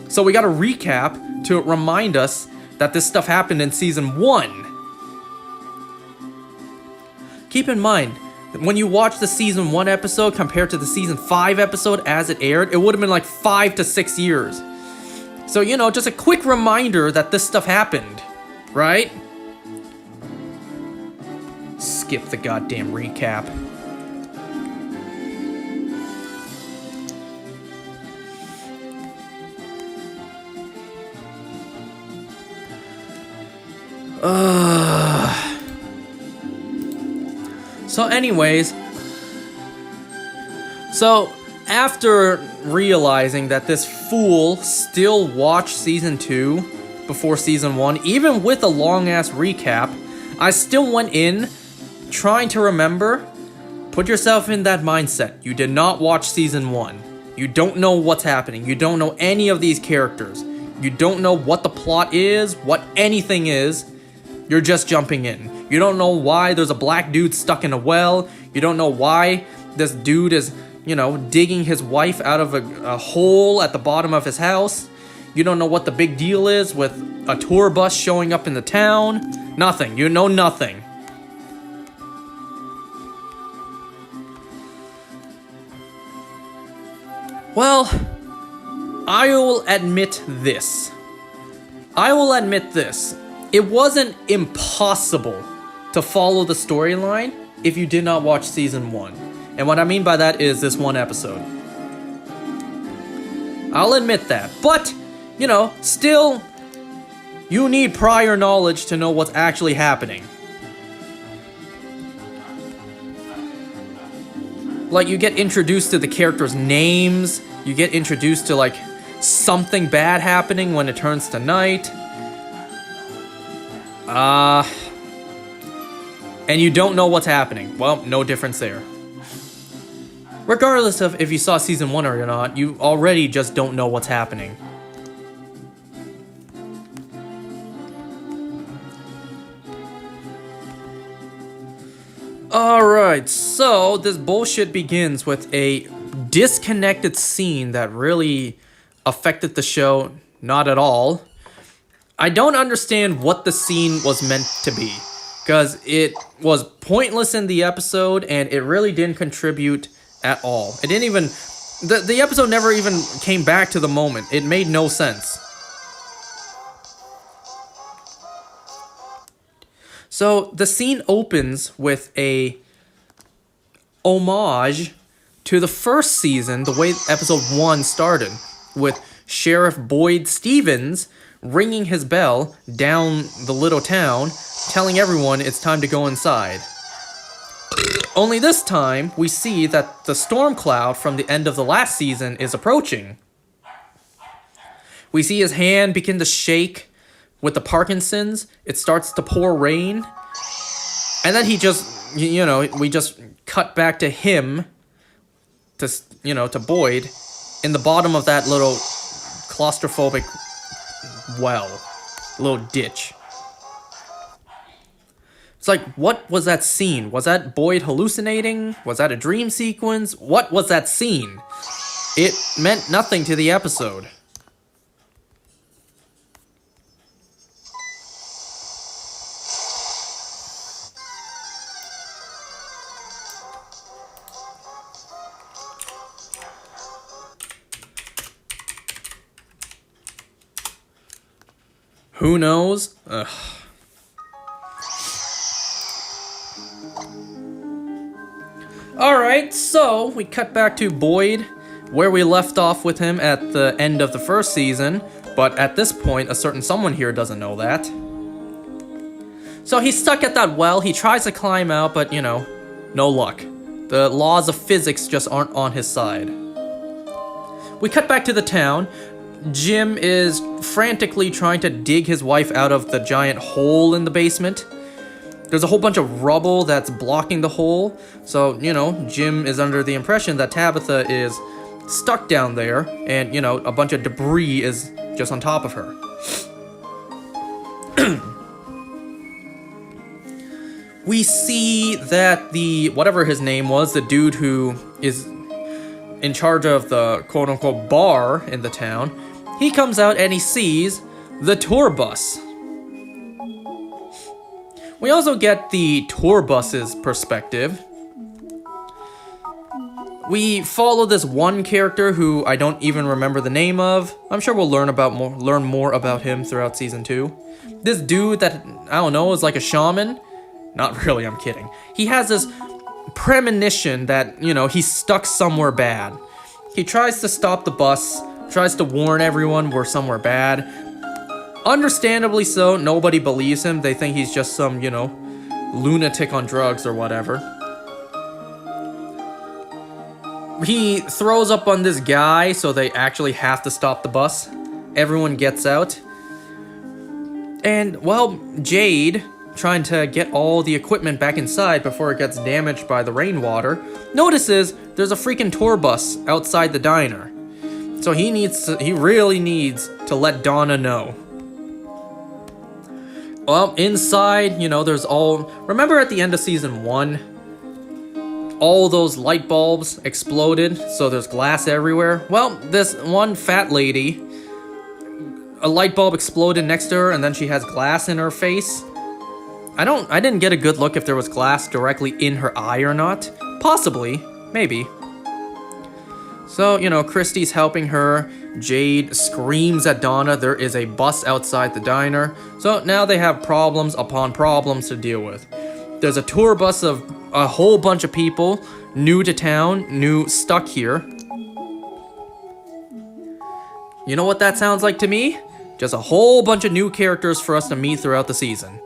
So we got a recap to remind us that this stuff happened in season 1. Keep in mind, when you watch the season 1 episode compared to the season 5 episode as it aired, it would have been like 5 to 6 years. So, you know, just a quick reminder that this stuff happened, right? skip the goddamn recap. So anyways, so after realizing that this fool still watched season 2 before season 1, even with a long-ass recap, I still went in trying to remember. Put yourself in that mindset. You did not watch season 1. You don't know what's happening. You don't know any of these characters. You don't know what the plot is, what anything is. You're just jumping in. You don't know why there's a black dude stuck in a well. You don't know why this dude is, digging his wife out of a hole at the bottom of his house. You don't know what the big deal is with a tour bus showing up in the town. Nothing. You know nothing. Well, I will admit this. It wasn't impossible to follow the storyline if you did not watch season 1. And what I mean by that is this one episode. I'll admit that. But, still, you need prior knowledge to know what's actually happening. Like, you get introduced to the characters' names. You get introduced to, something bad happening when it turns to night. And you don't know what's happening. Well, no difference there. Regardless of if you saw season 1 or not, you already just don't know what's happening. Alright, so this bullshit begins with a disconnected scene that really affected the show not at all. I don't understand what the scene was meant to be, because it was pointless in the episode and it really didn't contribute at all. It didn't even... The episode never even came back to the moment. It made no sense. So the scene opens with a homage to the first season, the way episode 1 started, with Sheriff Boyd Stevens ringing his bell down the little town, telling everyone it's time to go inside. Only this time, we see that the storm cloud from the end of the last season is approaching. We see his hand begin to shake with the Parkinson's. It starts to pour rain. And then he just, we just cut back to him, to Boyd, in the bottom of that little claustrophobic well, little ditch. It's like, what was that scene? Was that Boyd hallucinating? Was that a dream sequence? What was that scene? It meant nothing to the episode. Who knows? Ugh. Alright, so we cut back to Boyd, where we left off with him at the end of the first season, but at this point, a certain someone here doesn't know that. So he's stuck at that well, he tries to climb out, but no luck. The laws of physics just aren't on his side. We cut back to the town. Jim is frantically trying to dig his wife out of the giant hole in the basement. There's a whole bunch of rubble that's blocking the hole, so, Jim is under the impression that Tabitha is stuck down there, and, a bunch of debris is just on top of her. We see that whatever his name was, the dude who is in charge of the quote-unquote bar in the town, he comes out and he sees the tour bus. We also get the tour bus's perspective. We follow this one character who I don't even remember the name of. I'm sure we'll learn more about him throughout season 2. This dude that, I don't know, is like a shaman. Not really, I'm kidding. He has this premonition that, he's stuck somewhere bad. He tries to stop the bus, tries to warn everyone we're somewhere bad. Understandably so, nobody believes him. They think he's just some, lunatic on drugs or whatever. He throws up on this guy, so they actually have to stop the bus. Everyone gets out. And, well, Jade, trying to get all the equipment back inside before it gets damaged by the rainwater, notices there's a freaking tour bus outside the diner. So he really needs to let Donna know. Well, inside, there's remember at the end of season 1, all those light bulbs exploded, so there's glass everywhere? Well, this one fat lady, a light bulb exploded next to her, and then she has glass in her face. I didn't get a good look if there was glass directly in her eye or not. Possibly, maybe. So, Christy's helping her. Jade screams at Donna there is a bus outside the diner. So now they have problems upon problems to deal with. There's a tour bus of a whole bunch of people, new to town, stuck here. You know what that sounds like to me? Just a whole bunch of new characters for us to meet throughout the season.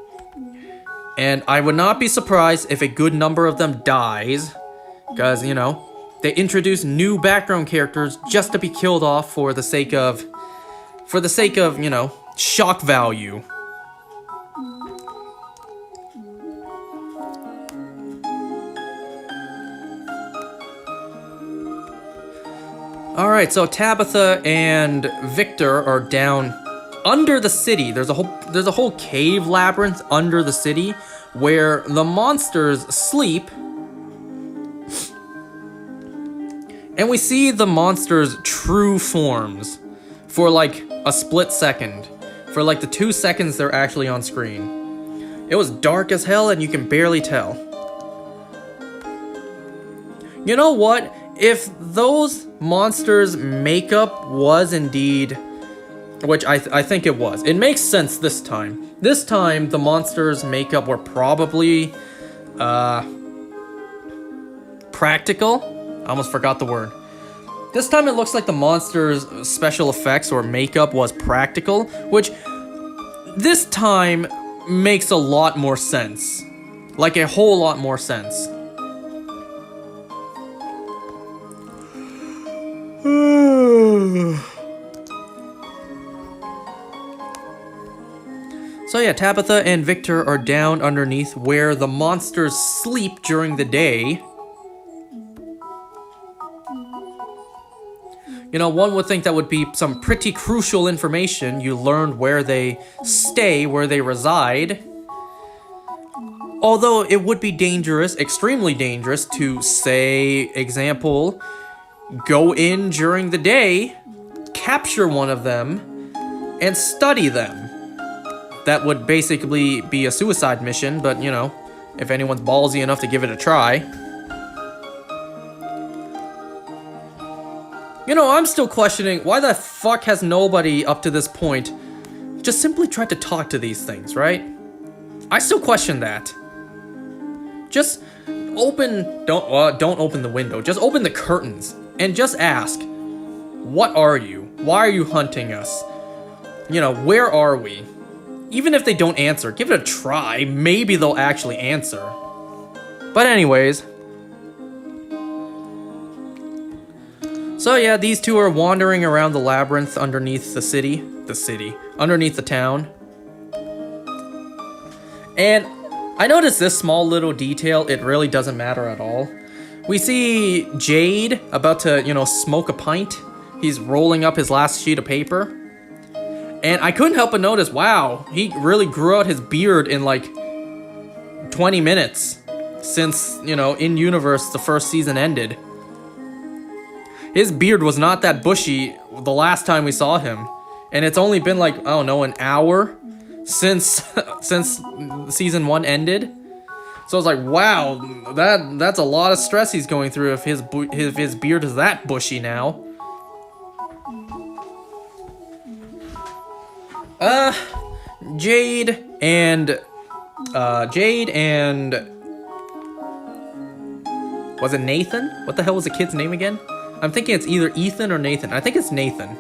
And I would not be surprised if a good number of them dies. Because, they introduce new background characters just to be killed off for the sake of, shock value. Alright, so Tabitha and Victor are down under the city. There's a whole cave labyrinth under the city where the monsters sleep. And we see the monsters' true forms for like a split second. For like the 2 seconds they're actually on screen. It was dark as hell and you can barely tell. You know what? If those monsters' makeup was indeed, which I think it was, it makes sense this time. This time the monsters' makeup were probably practical. I almost forgot the word. This time it looks like the monsters' special effects or makeup was practical, which this time makes a lot more sense. Like a whole lot more sense. So yeah, Tabitha and Victor are down underneath where the monsters sleep during the day. One would think that would be some pretty crucial information. You learned where they stay, where they reside. Although it would be dangerous, extremely dangerous, to say, example, go in during the day, capture one of them, and study them. That would basically be a suicide mission, but, if anyone's ballsy enough to give it a try. I'm still questioning why the fuck has nobody up to this point just simply tried to talk to these things, right? I still question that. Just don't open the window, just open the curtains and just ask, what are you? Why are you hunting us? Where are we? Even if they don't answer, give it a try, maybe they'll actually answer. But anyways, so yeah, these two are wandering around the labyrinth underneath underneath the town. And I noticed this small little detail, it really doesn't matter at all. We see Jade about to, smoke a pint. He's rolling up his last sheet of paper. And I couldn't help but notice, wow, he really grew out his beard in like 20 minutes since, in universe the first season ended. His beard was not that bushy the last time we saw him. And it's only been like, I don't know, an hour since season 1 ended. So I was like, wow, that's a lot of stress he's going through if his beard is that bushy now. Jade and Jade and... Was it Nathan? What the hell was the kid's name again? I'm thinking it's either Ethan or Nathan. I think it's Nathan.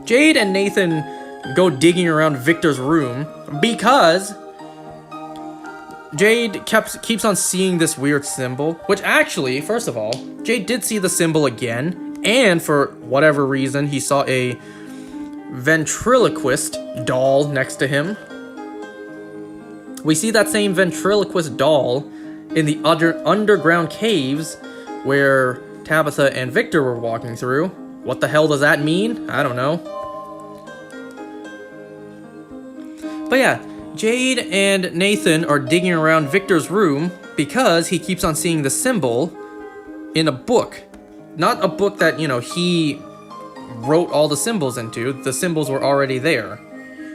Jade and Nathan go digging around Victor's room because Jade keeps on seeing this weird symbol, which actually, first of all, Jade did see the symbol again, and for whatever reason, he saw a ventriloquist doll next to him. We see that same ventriloquist doll in the underground caves where Tabitha and Victor were walking through. What the hell does that mean? I don't know. But yeah, Jade and Nathan are digging around Victor's room because he keeps on seeing the symbol in a book. Not a book that, he wrote all the symbols into. The symbols were already there.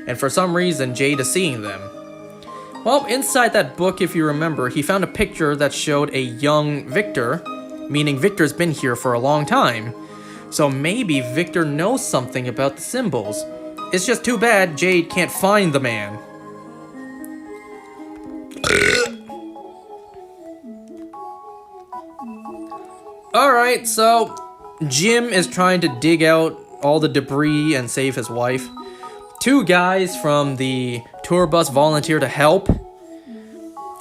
And for some reason, Jade is seeing them. Well, inside that book, if you remember, he found a picture that showed a young Victor, meaning Victor's been here for a long time. So maybe Victor knows something about the symbols. It's just too bad Jade can't find the man. Alright, so Jim is trying to dig out all the debris and save his wife. Two guys from the tour bus volunteer to help.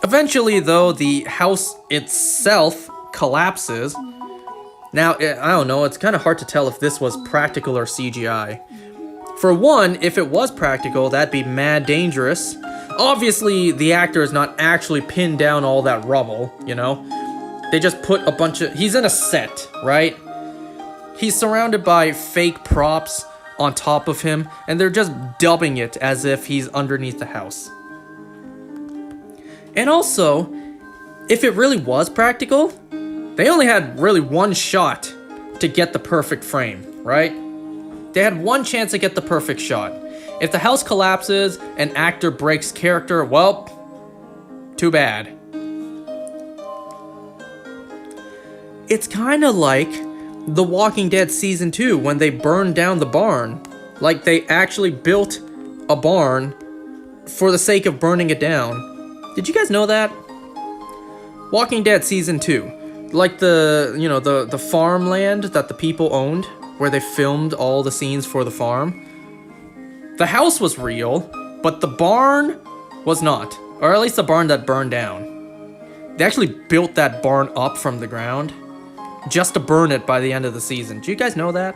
Eventually, though, the house itself collapses. Now, I don't know, it's kind of hard to tell if this was practical or CGI. For one, if it was practical, that'd be mad dangerous. Obviously, the actor is not actually pinned down all that rubble, They just put a bunch of... He's in a set, right? He's surrounded by fake props on top of him, and they're just dubbing it as if he's underneath the house. And also, if it really was practical, they only had really one shot to get the perfect frame, right? They had one chance to get the perfect shot. If the house collapses, an actor breaks character, well, too bad. It's kind of like The Walking Dead Season 2 when they burned down the barn. Like, they actually built a barn for the sake of burning it down. Did you guys know that? Walking Dead Season 2. Like the farmland that the people owned, where they filmed all the scenes for the farm. The house was real, but the barn was not. Or at least the barn that burned down. They actually built that barn up from the ground just to burn it by the end of the season. Do you guys know that?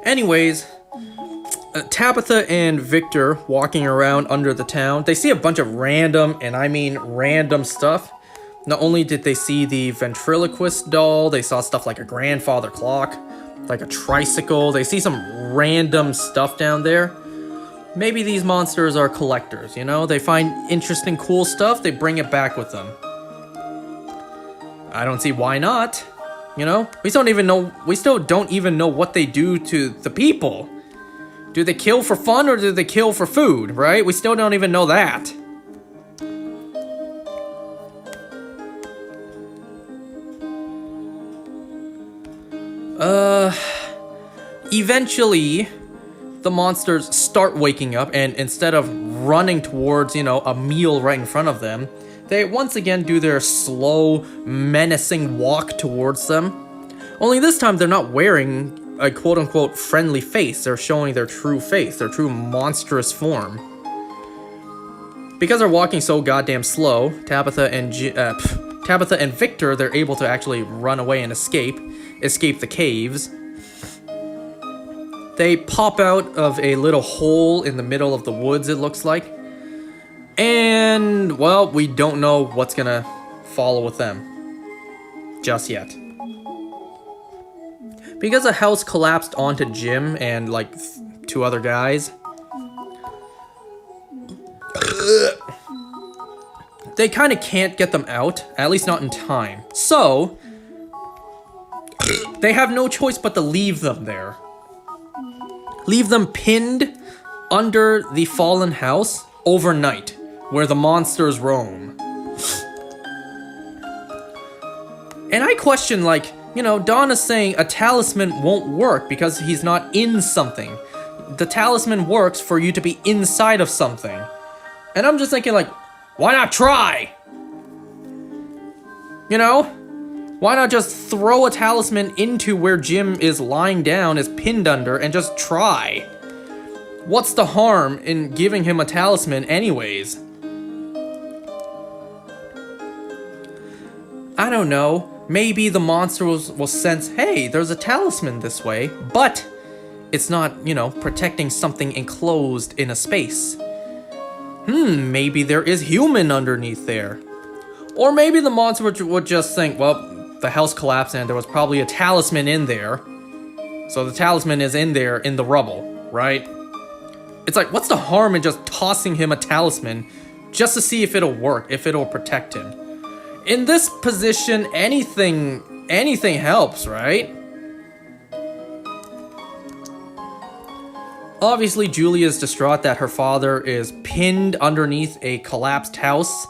Anyways, Tabitha and Victor walking around under the town. They see a bunch of random, and I mean random stuff. Not only did they see the ventriloquist doll, they saw stuff like a grandfather clock, like a tricycle. They see some random stuff down there. Maybe these monsters are collectors, They find interesting, cool stuff, they bring it back with them. I don't see why not. We still don't even know what they do to the people. Do they kill for fun or do they kill for food, right? We still don't even know that. Eventually, the monsters start waking up, and instead of running towards, a meal right in front of them, they once again do their slow, menacing walk towards them. Only this time they're not wearing a quote-unquote friendly face. They're showing their true face, their true monstrous form. Because they're walking so goddamn slow, Tabitha and Victor, they're able to actually run away and escape the caves. They pop out of a little hole in the middle of the woods, it looks like. And, well, we don't know what's gonna follow with them just yet. Because the house collapsed onto Jim and, two other guys, they kind of can't get them out, at least not in time. So, they have no choice but to leave them there. Leave them pinned under the fallen house overnight, where the monsters roam. And I question, like, Donna's saying a talisman won't work because he's not in something. The talisman works for you to be inside of something. And I'm just thinking, like, why not try? Why not just throw a talisman into where Jim is lying down, is pinned under, and just try? What's the harm in giving him a talisman anyways? I don't know. Maybe the monster will sense, hey, there's a talisman this way, but it's not, protecting something enclosed in a space. Maybe there is human underneath there. Or maybe the monster would just think, well, the house collapsed and there was probably a talisman in there. So the talisman is in there in the rubble, right? It's like, what's the harm in just tossing him a talisman just to see if it'll work, if it'll protect him? In this position, anything helps, right? Obviously, Julia is distraught that her father is pinned underneath a collapsed house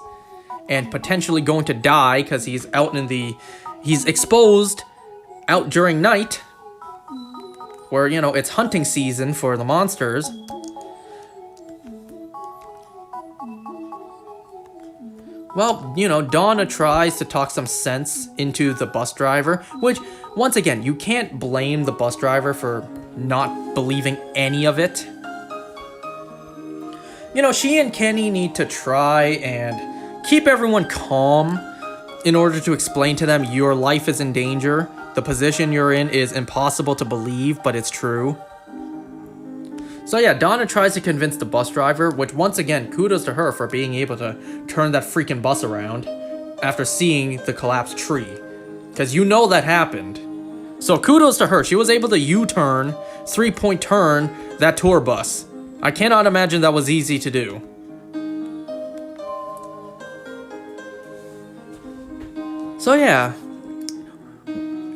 and potentially going to die because he's exposed out during night where, it's hunting season for the monsters. Well, Donna tries to talk some sense into the bus driver, which, once again, you can't blame the bus driver for not believing any of it. She and Kenny need to try and keep everyone calm in order to explain to them your life is in danger. The position you're in is impossible to believe, but it's true. So yeah, Donna tries to convince the bus driver, which once again, kudos to her for being able to turn that freaking bus around after seeing the collapsed tree. Because that happened. So kudos to her. She was able to U-turn, 3-point turn, that tour bus. I cannot imagine that was easy to do. So yeah.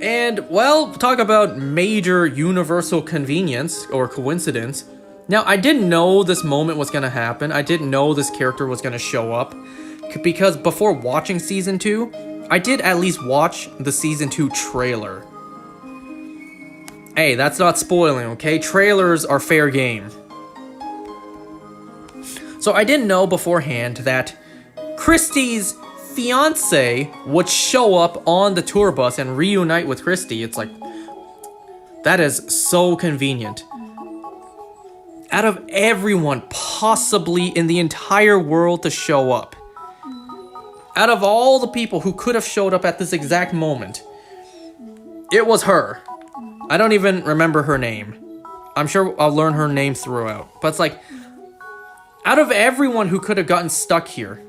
And, well, talk about major universal convenience or coincidence. Now, I didn't know this moment was going to happen. I didn't know this character was going to show up. Because before watching Season 2, I did at least watch the Season 2 trailer. Hey, that's not spoiling, okay? Trailers are fair game. So I didn't know beforehand that Christy's fiance would show up on the tour bus and reunite with Christy. It's like, that is so convenient. Out of everyone possibly in the entire world to show up, out of all the people who could have showed up at this exact moment, it was her. I don't even remember her name. I'm sure I'll learn her name throughout. But it's like, out of everyone who could have gotten stuck here,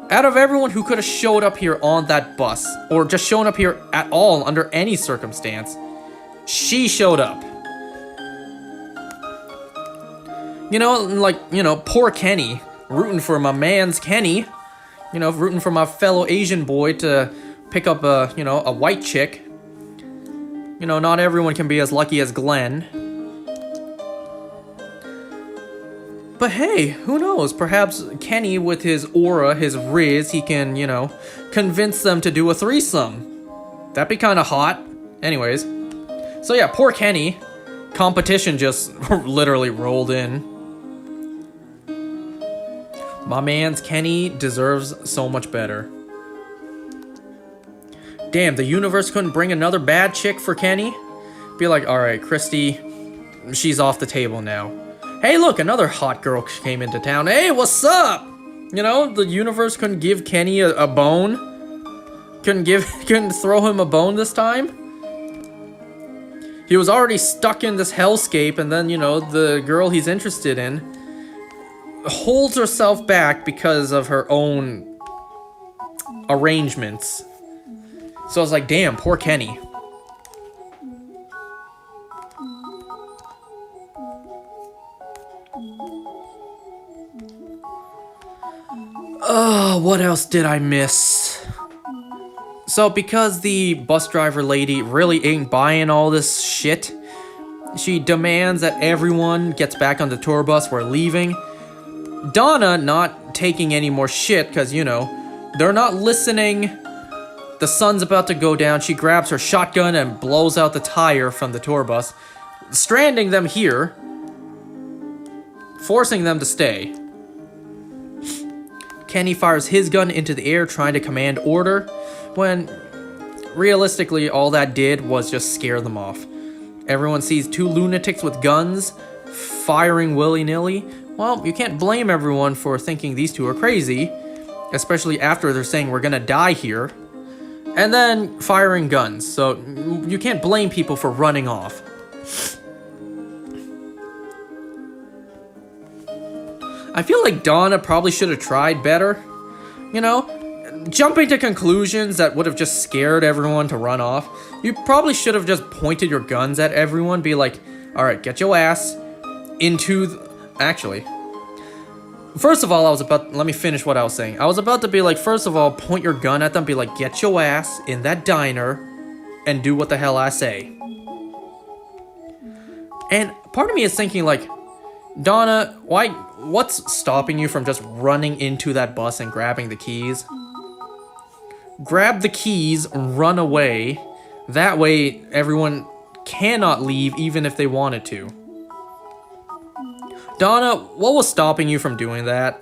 out of everyone who could have showed up here on that bus, or just shown up here at all under any circumstance, she showed up. Poor Kenny, rooting for my man's Kenny, rooting for my fellow Asian boy to pick up a white chick. Not everyone can be as lucky as Glenn. But hey, who knows? Perhaps Kenny, with his aura, his riz, he can, convince them to do a threesome. That'd be kind of hot. Anyways. So yeah, poor Kenny. Competition just literally rolled in. My man's Kenny deserves so much better. Damn, the universe couldn't bring another bad chick for Kenny? Be like, alright, Christy, she's off the table now. Hey, look, another hot girl came into town. Hey, what's up? The universe couldn't give Kenny a bone. Couldn't throw him a bone this time. He was already stuck in this hellscape, and then, the girl he's interested in holds herself back because of her own arrangements. So I was like, damn, poor Kenny. What else did I miss? So because the bus driver lady really ain't buying all this shit, she demands that everyone gets back on the tour bus. We're leaving. Donna not taking any more shit because, they're not listening The sun's about to go down. She grabs her shotgun and blows out the tire from the tour bus, stranding them here, forcing them to stay. Kenny fires his gun into the air, trying to command order, when realistically all that did was just scare them off. Everyone sees two lunatics with guns firing willy-nilly. Well, you can't blame everyone for thinking these two are crazy, especially after they're saying we're gonna die here, and then firing guns. So you can't blame people for running off. I feel like Donna probably should have tried better. You know, jumping to conclusions that would have just scared everyone to run off. You probably should have just pointed your guns at everyone, be like, alright, get your ass into actually, first of all, let me finish what I was saying. I was about to be like, first of all, point your gun at them, be like, get your ass in that diner and do what the hell I say. And part of me is thinking like, Donna, what's stopping you from just running into that bus and grabbing the keys? Grab the keys, run away. That way, everyone cannot leave even if they wanted to. Donna, what was stopping you from doing that?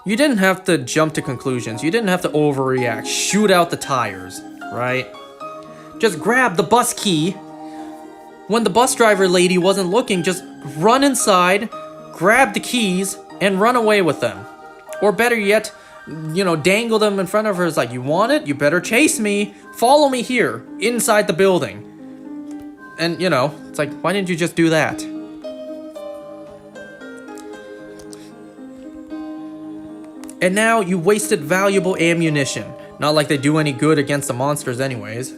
You didn't have to jump to conclusions. You didn't have to overreact. Shoot out the tires, right? Just grab the bus key. When the bus driver lady wasn't looking, just run inside, grab the keys, and run away with them. Or better yet, you know, dangle them in front of her. It's like, you want it? You better chase me. Follow me here, inside the building. And, you know, it's like, why didn't you just do that? And now you wasted valuable ammunition. Not like they do any good against the monsters anyways.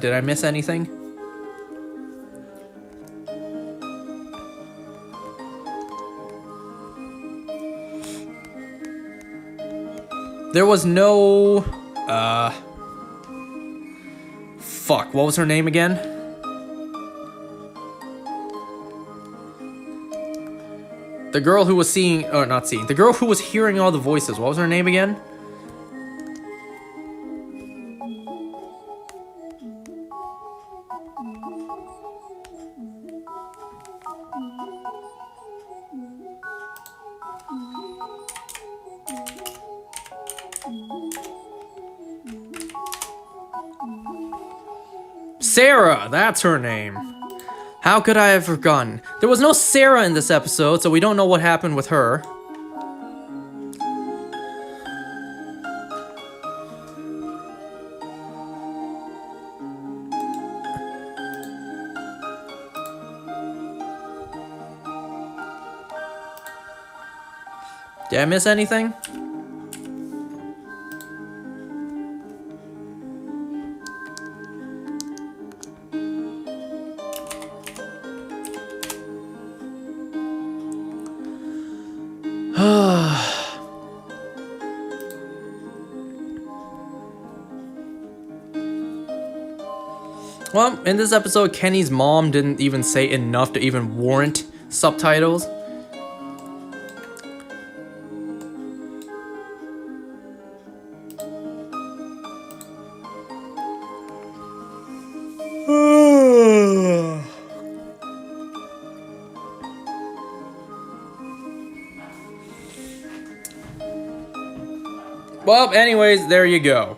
Did I miss anything? There was no... Fuck, what was her name again? The girl who was seeing... Or not seeing. The girl who was hearing all the voices. What was her name again? Sarah, that's her name. How could I have forgotten? There was no Sarah in this episode, so we don't know what happened with her. Did I miss anything? Well, in this episode, Kenny's mom didn't even say enough to even warrant subtitles. Well, anyways, there you go.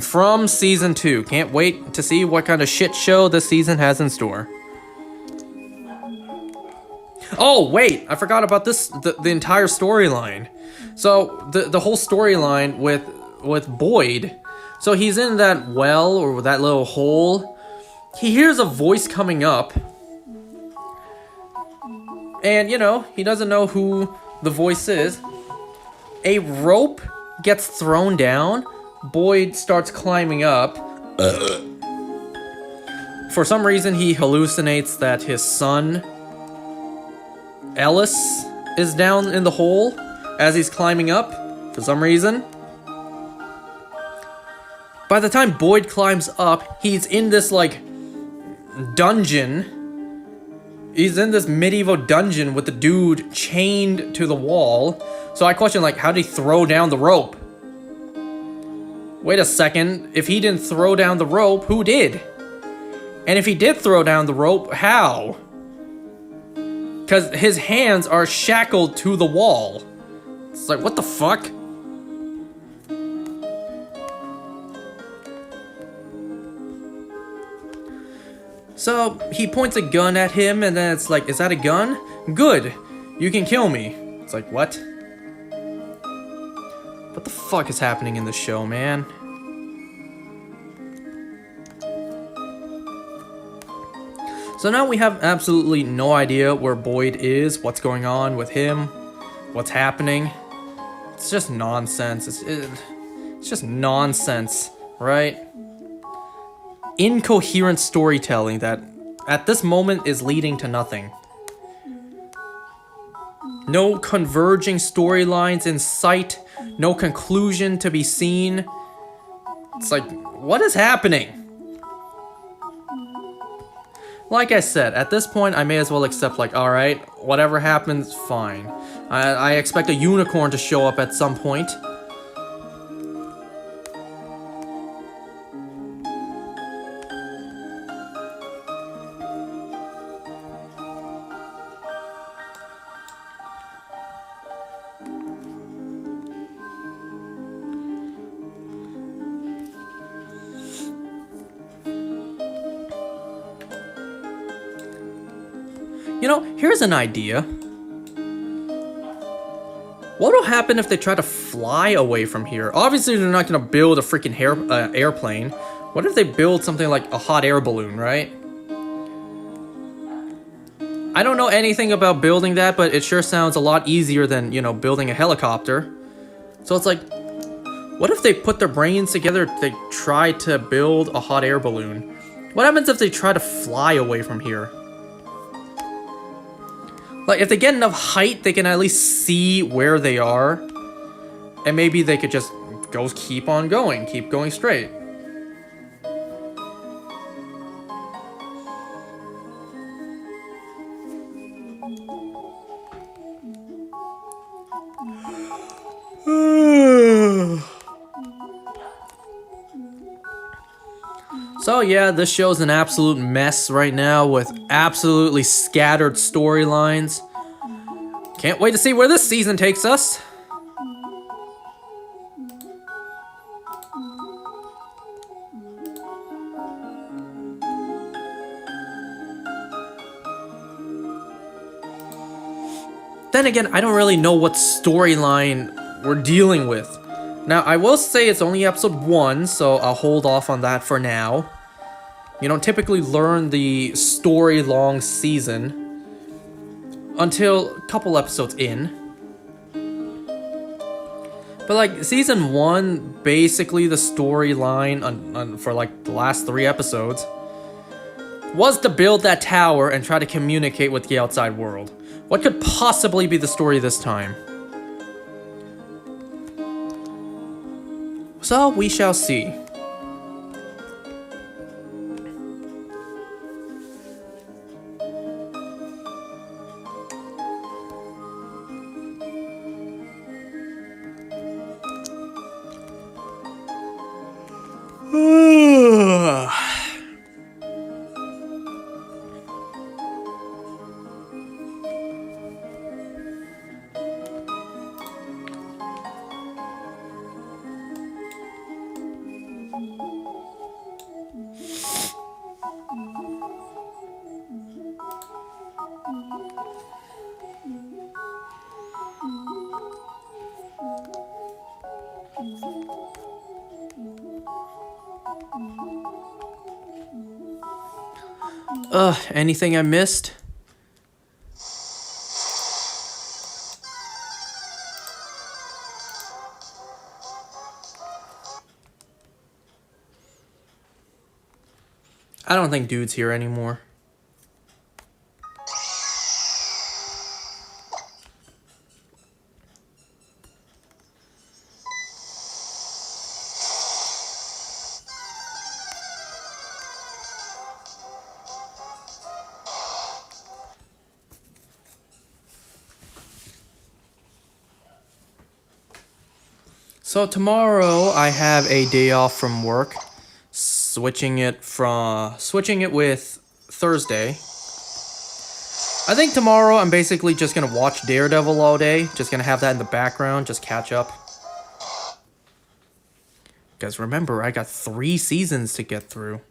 From season 2. Can't wait to see what kind of shit show this season has in store. Oh, wait, I forgot about this, the entire storyline. So, the whole storyline with Boyd. So he's in that well, or that little hole. He hears a voice coming up. And, you know, he doesn't know who the voice is. A rope gets thrown down. Boyd starts climbing up. For some reason, he hallucinates that his son, Ellis, is down in the hole as he's climbing up. For some reason. By the time Boyd climbs up, he's in this, like, dungeon. He's in this medieval dungeon with the dude chained to the wall. So I question, like, how did he throw down the rope? Wait a second. If he didn't throw down the rope, who did? And if he did throw down the rope, how? Because his hands are shackled to the wall. It's like, what the fuck? So, he points a gun at him, and then it's like, is that a gun? Good, you can kill me. It's like, what? What the fuck is happening in this show, man? So now we have absolutely no idea where Boyd is, what's going on with him, what's happening. It's just nonsense. It's just nonsense, right? Incoherent storytelling that at this moment is leading to nothing. No converging storylines in sight, no conclusion to be seen. It's like, what is happening? Like I said, at this point I may as well accept, like, alright, whatever happens, fine. I expect a unicorn to show up at some point. You know, here's an idea. What will happen if they try to fly away from here? Obviously, they're not gonna build a freaking airplane. What if they build something like a hot air balloon, right? I don't know anything about building that, but it sure sounds a lot easier than, you know, building a helicopter. So it's like, what if they put their brains together, they try to build a hot air balloon? What happens if they try to fly away from here? Like, if they get enough height, they can at least see where they are. And maybe they could just keep on going, keep going straight. So yeah, this show's an absolute mess right now with absolutely scattered storylines. Can't wait to see where this season takes us. Then again, I don't really know what storyline we're dealing with. Now, I will say it's only episode 1, so I'll hold off on that for now. You don't typically learn the story-long season until a couple episodes in. But like, season 1, basically the storyline for like the last 3 episodes was to build that tower and try to communicate with the outside world. What could possibly be the story this time? So, we shall see. Anything I missed? I don't think Dude's here anymore. So tomorrow I have a day off from work, switching it with Thursday. I think tomorrow I'm basically just gonna watch Daredevil all day, just gonna have that in the background, just catch up. Because remember, I got 3 seasons to get through.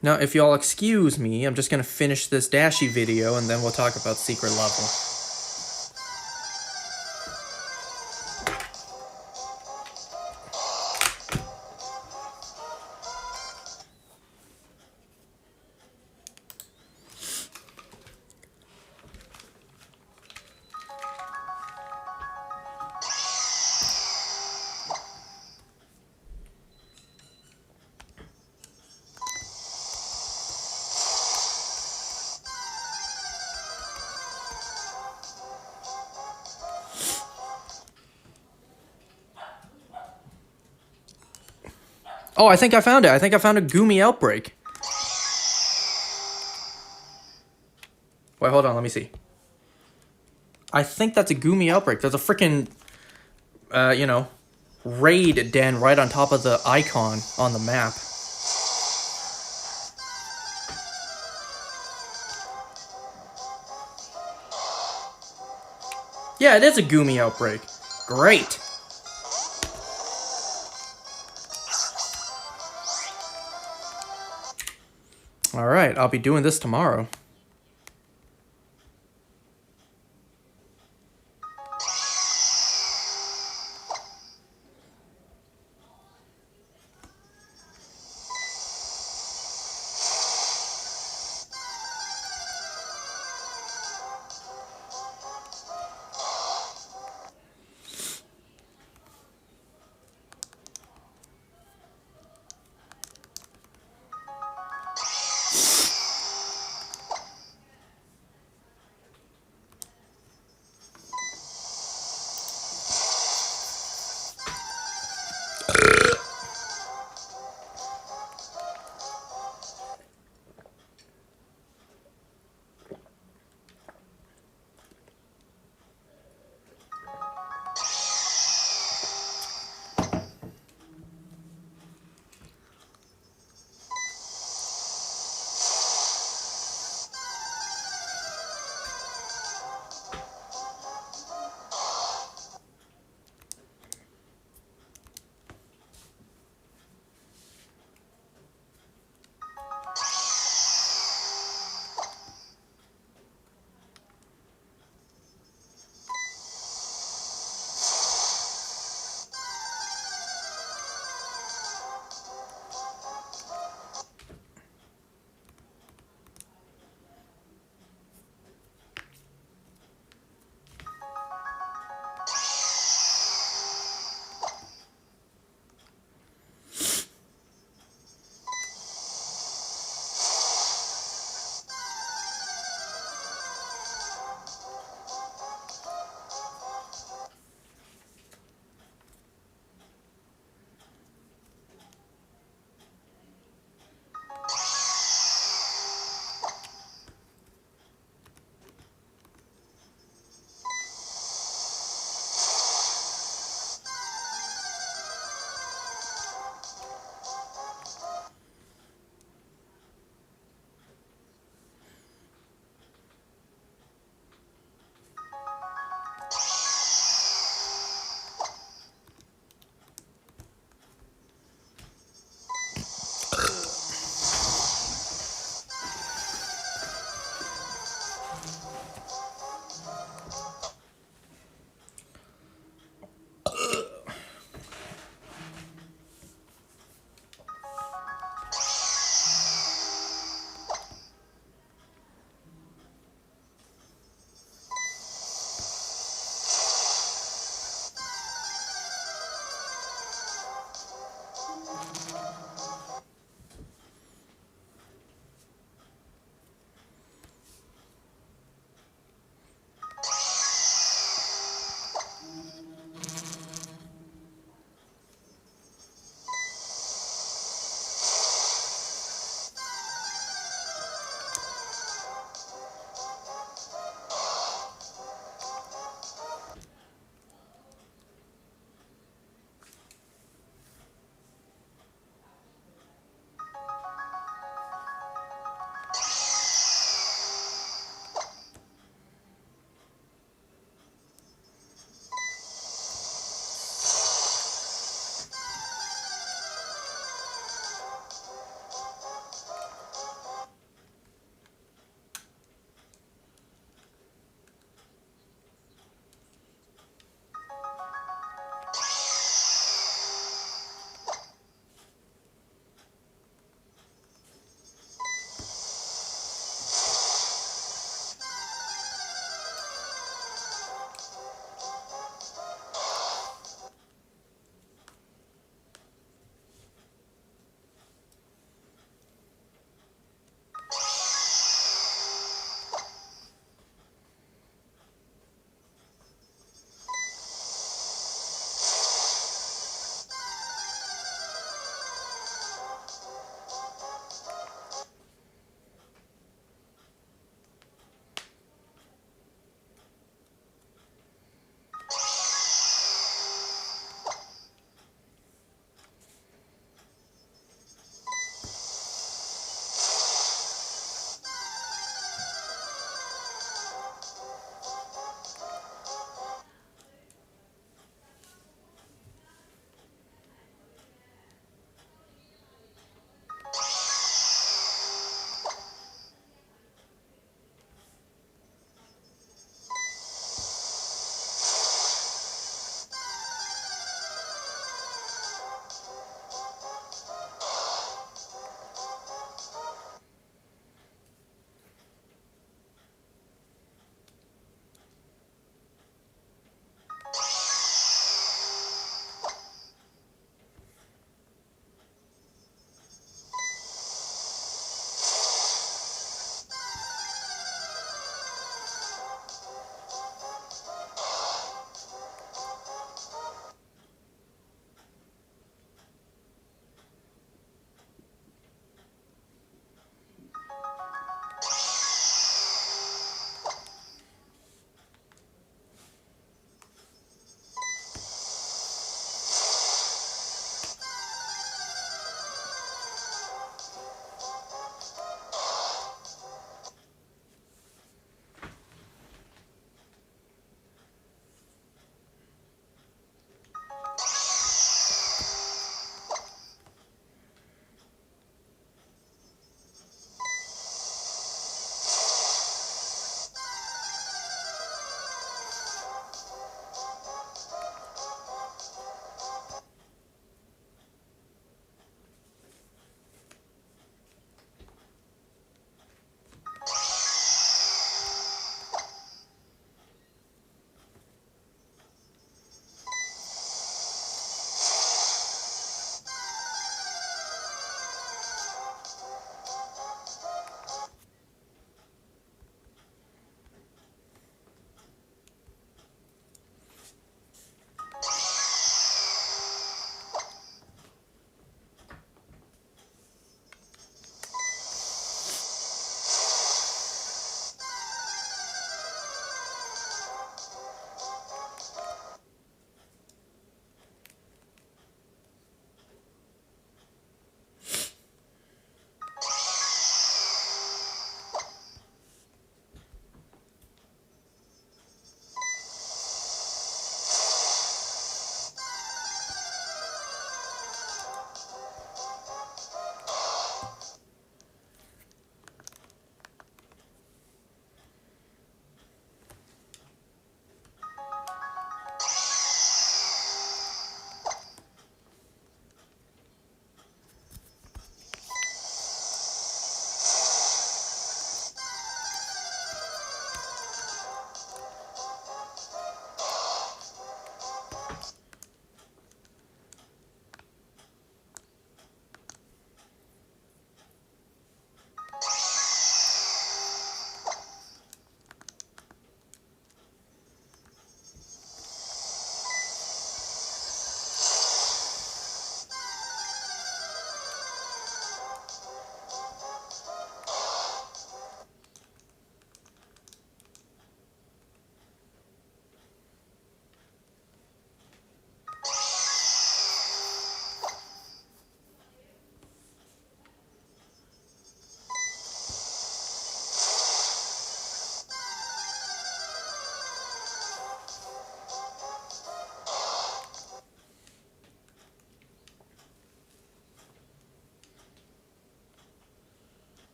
Now, if y'all excuse me, I'm just gonna finish this Dashi video and then we'll talk about Secret Level. Oh, I think I found it. I think I found a Gumi outbreak. Wait, hold on. Let me see. I think that's a Gumi outbreak. There's a freaking, raid den right on top of the icon on the map. Yeah, it is a Gumi outbreak. Great. Alright, I'll be doing this tomorrow.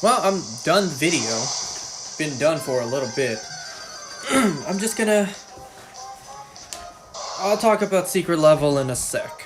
Well, I'm done video. Been done for a little bit. I'm just gonna... I'll talk about secret level in a sec.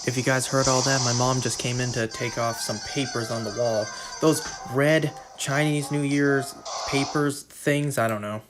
If you guys heard all that, my mom just came in to take off some papers on the wall. Those red Chinese New Year's papers things, I don't know.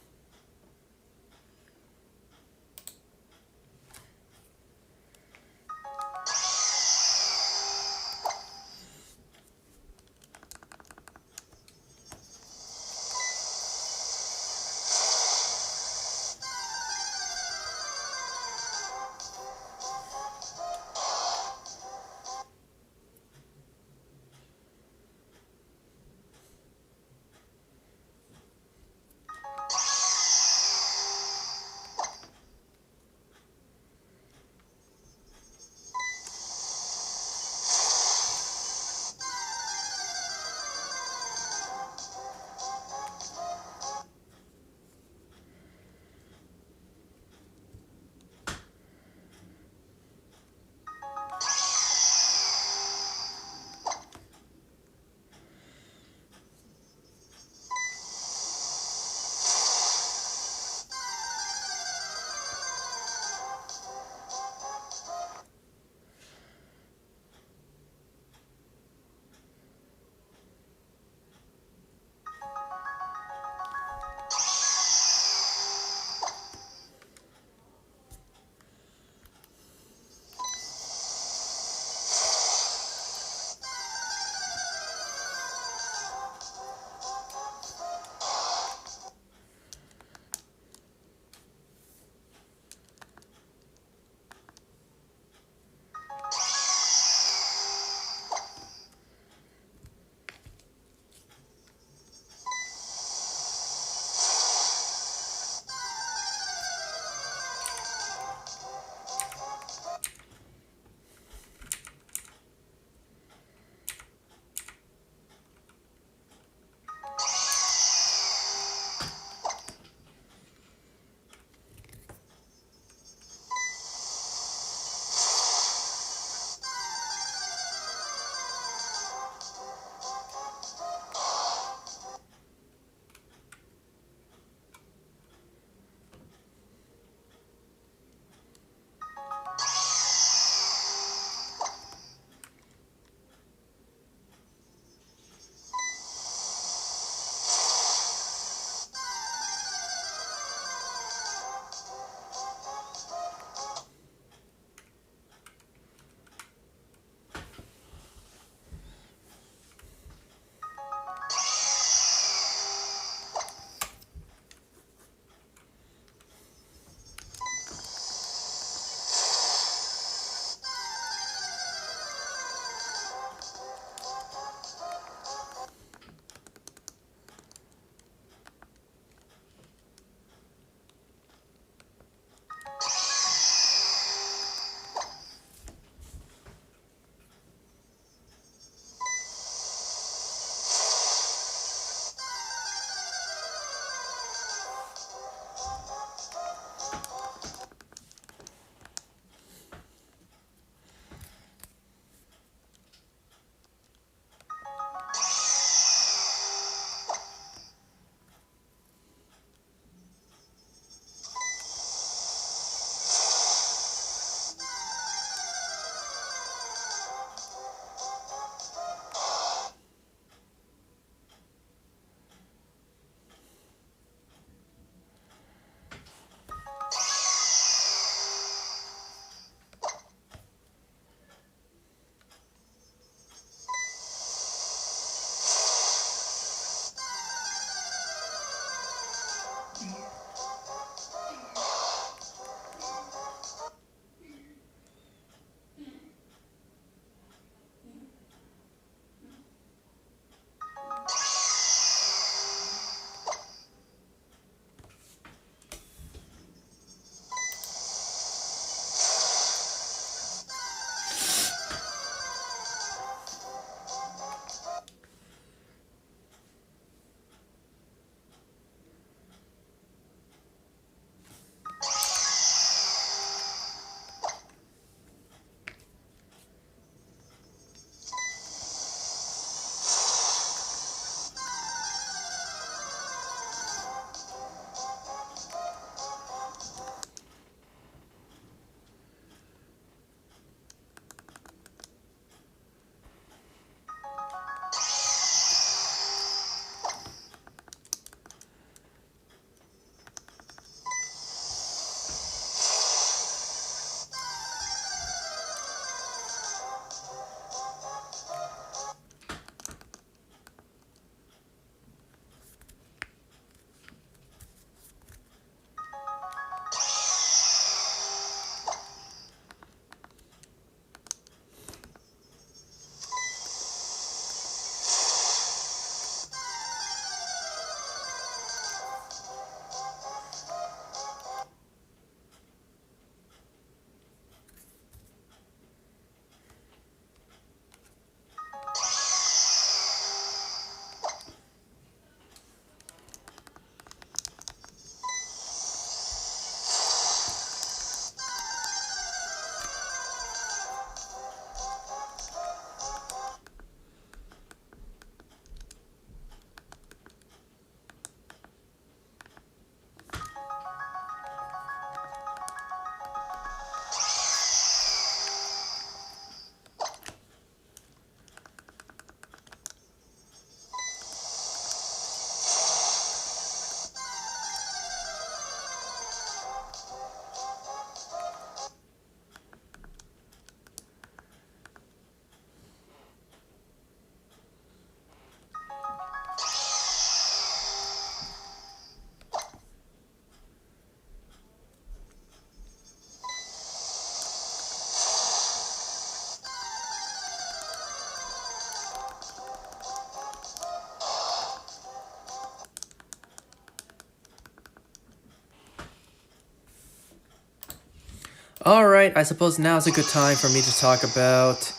Alright, I suppose now's a good time for me to talk about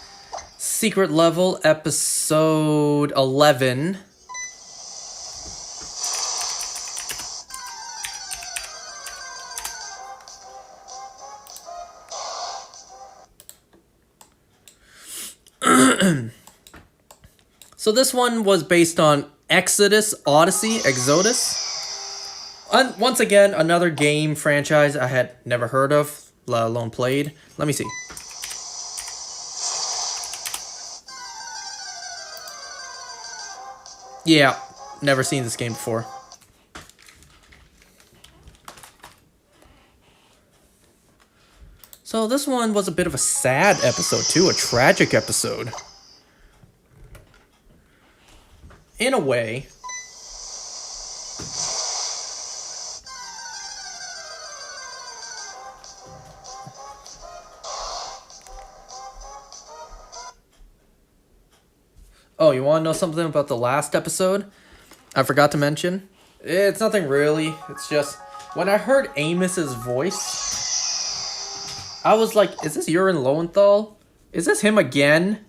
Secret Level Episode 11. So this one was based on Exodus. Once again, another game franchise I had never heard of, let alone played. Let me see. Yeah, never seen this game before. So this one was a bit of a sad episode too, a tragic episode. In a way. Oh, you want to know something about the last episode? I forgot to mention. It's nothing really. It's just, when I heard Amos's voice, I was like, is this Urien Lowenthal? Is this him again?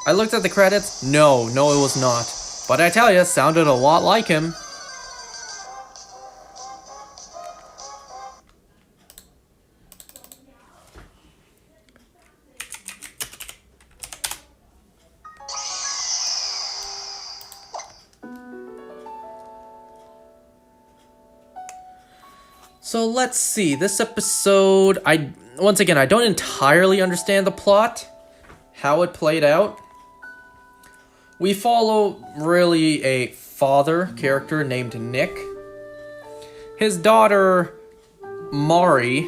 I looked at the credits. No, it was not. But I tell you, sounded a lot like him. So let's see, this episode, once again, I don't entirely understand the plot, how it played out. We follow really a father character named Nick. His daughter, Mari,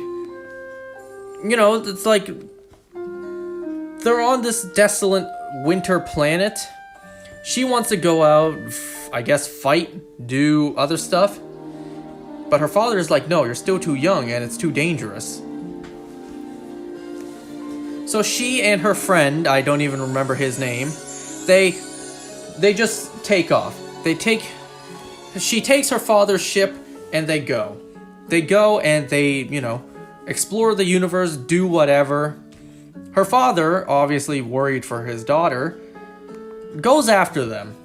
it's like, they're on this desolate winter planet. She wants to go out, I guess, fight, do other stuff. But her father is like, no, you're still too young and it's too dangerous. So she and her friend, I don't even remember his name, they just take off. She takes her father's ship and they go. They go and they, explore the universe, do whatever. Her father, obviously worried for his daughter, goes after them.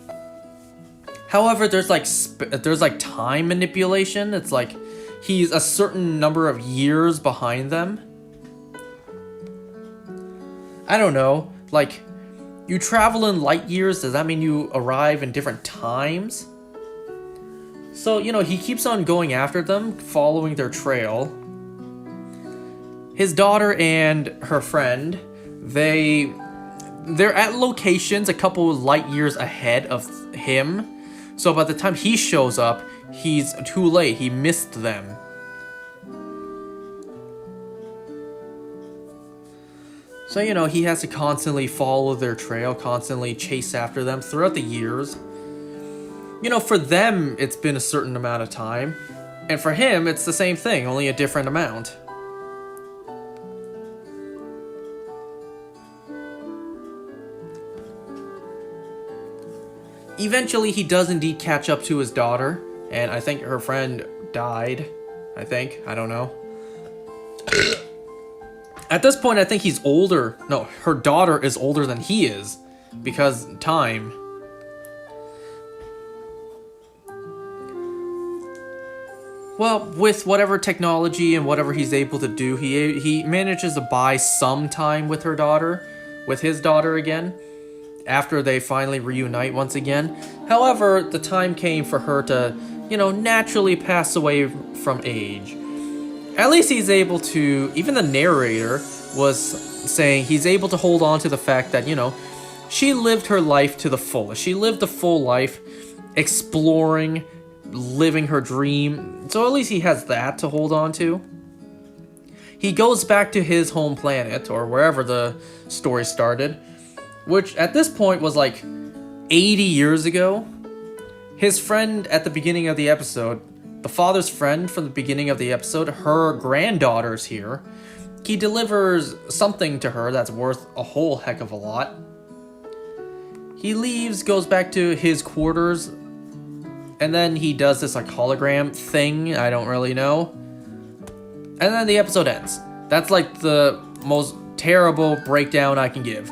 However, there's like time manipulation. It's like he's a certain number of years behind them. I don't know. Like, you travel in light years, does that mean you arrive in different times? So, he keeps on going after them, following their trail. His daughter and her friend, they're at locations a couple light years ahead of him. So by the time he shows up, he's too late. He missed them. So, he has to constantly follow their trail, constantly chase after them throughout the years. For them, it's been a certain amount of time. And for him, it's the same thing, only a different amount. Eventually, he does indeed catch up to his daughter, and I think her friend died. I don't know. At this point, I think he's older. No, her daughter is older than he is, because time. Well, with whatever technology and whatever he's able to do, he manages to buy some time with his daughter again. After they finally reunite once again. However, the time came for her to, naturally pass away from age. At least he's able to, even the narrator was saying he's able to hold on to the fact that, she lived her life to the fullest. She lived a full life, exploring, living her dream. So at least he has that to hold on to. He goes back to his home planet, or wherever the story started, which at this point was like 80 years ago. His friend at the beginning of the episode, the father's friend from the beginning of the episode, her granddaughter's here. He delivers something to her that's worth a whole heck of a lot. He leaves, goes back to his quarters, and then he does this like hologram thing, I don't really know. And then the episode ends. That's like the most terrible breakdown I can give.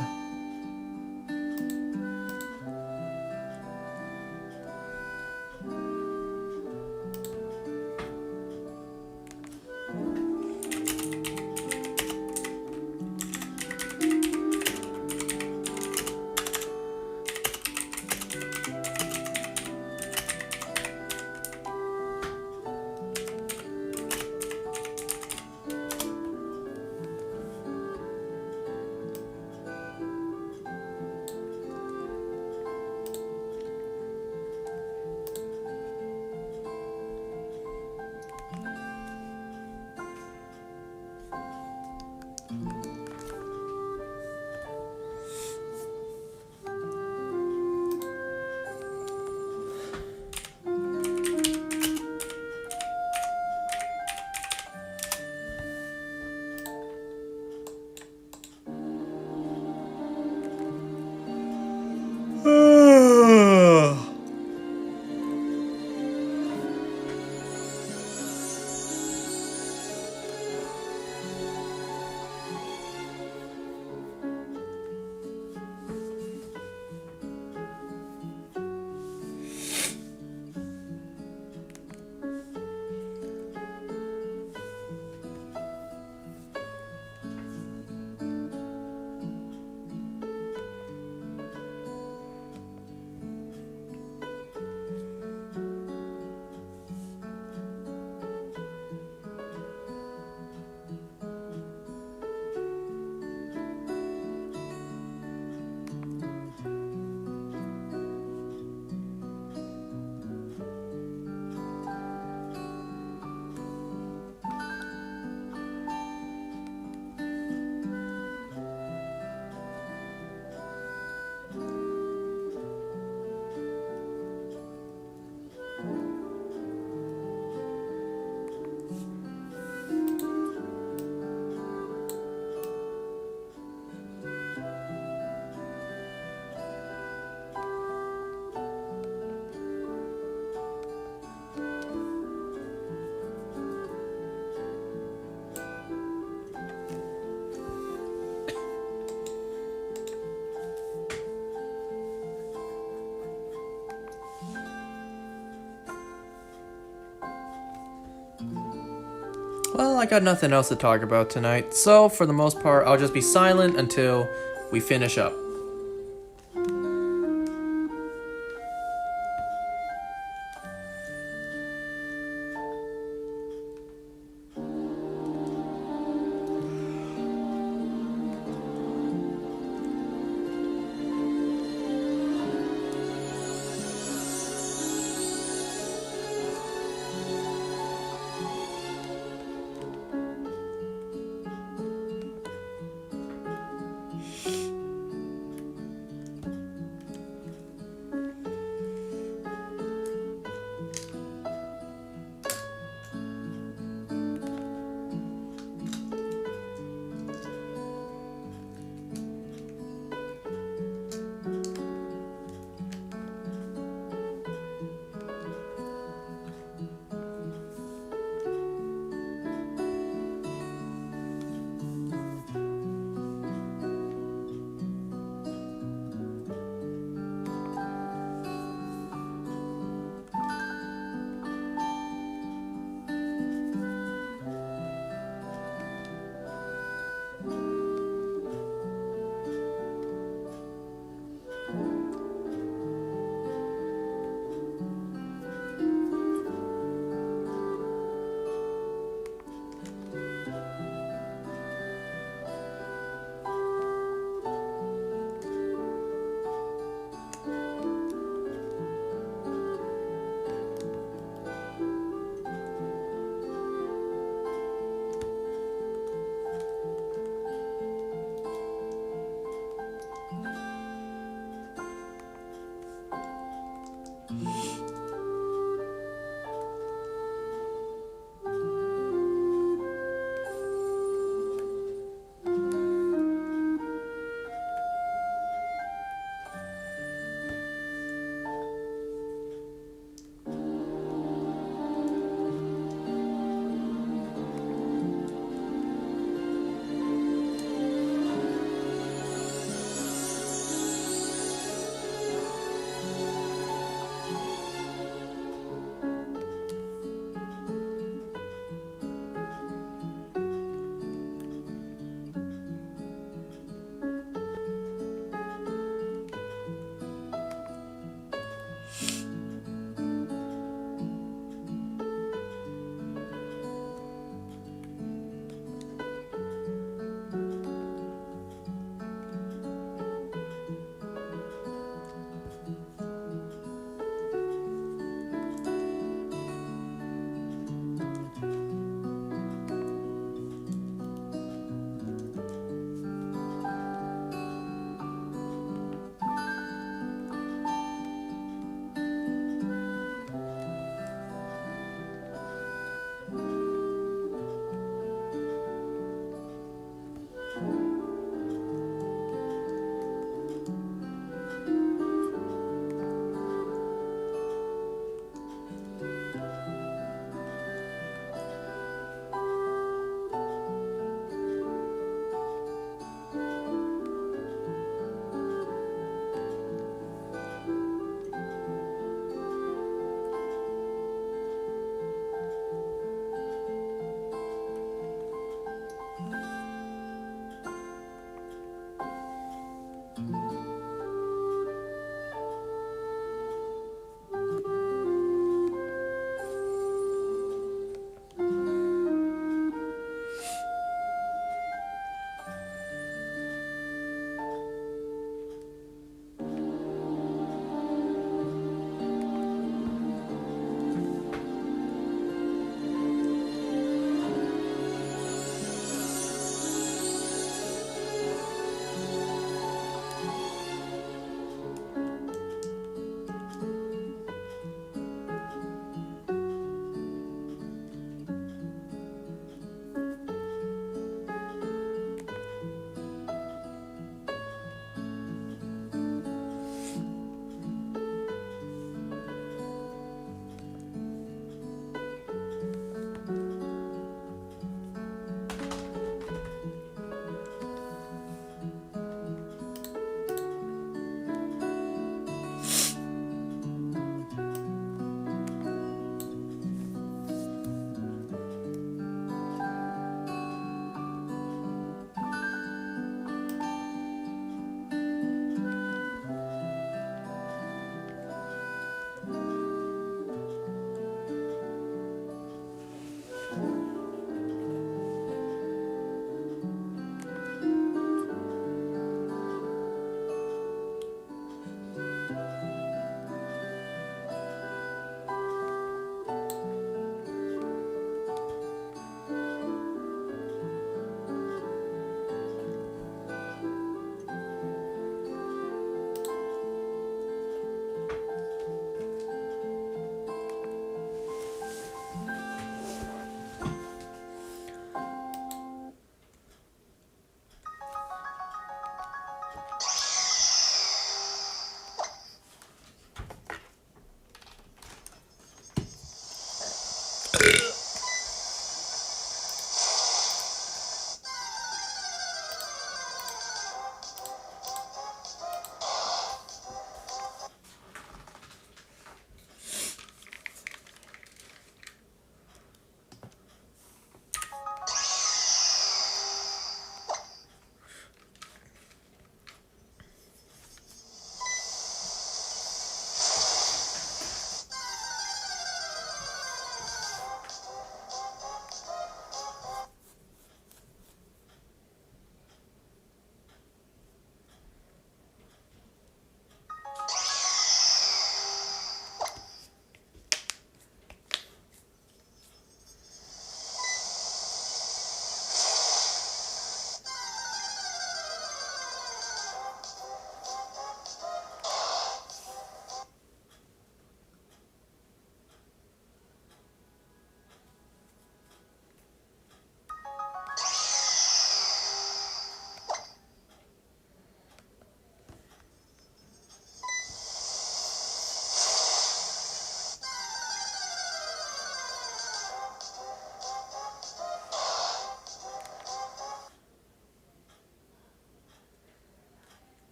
Well, I got nothing else to talk about tonight, so for the most part, I'll just be silent until we finish up.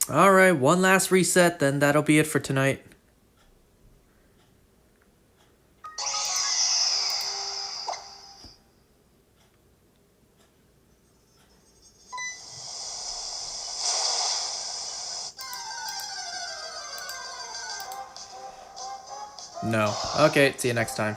Alright, one last reset, then that'll be it for tonight. No. Okay, see you next time.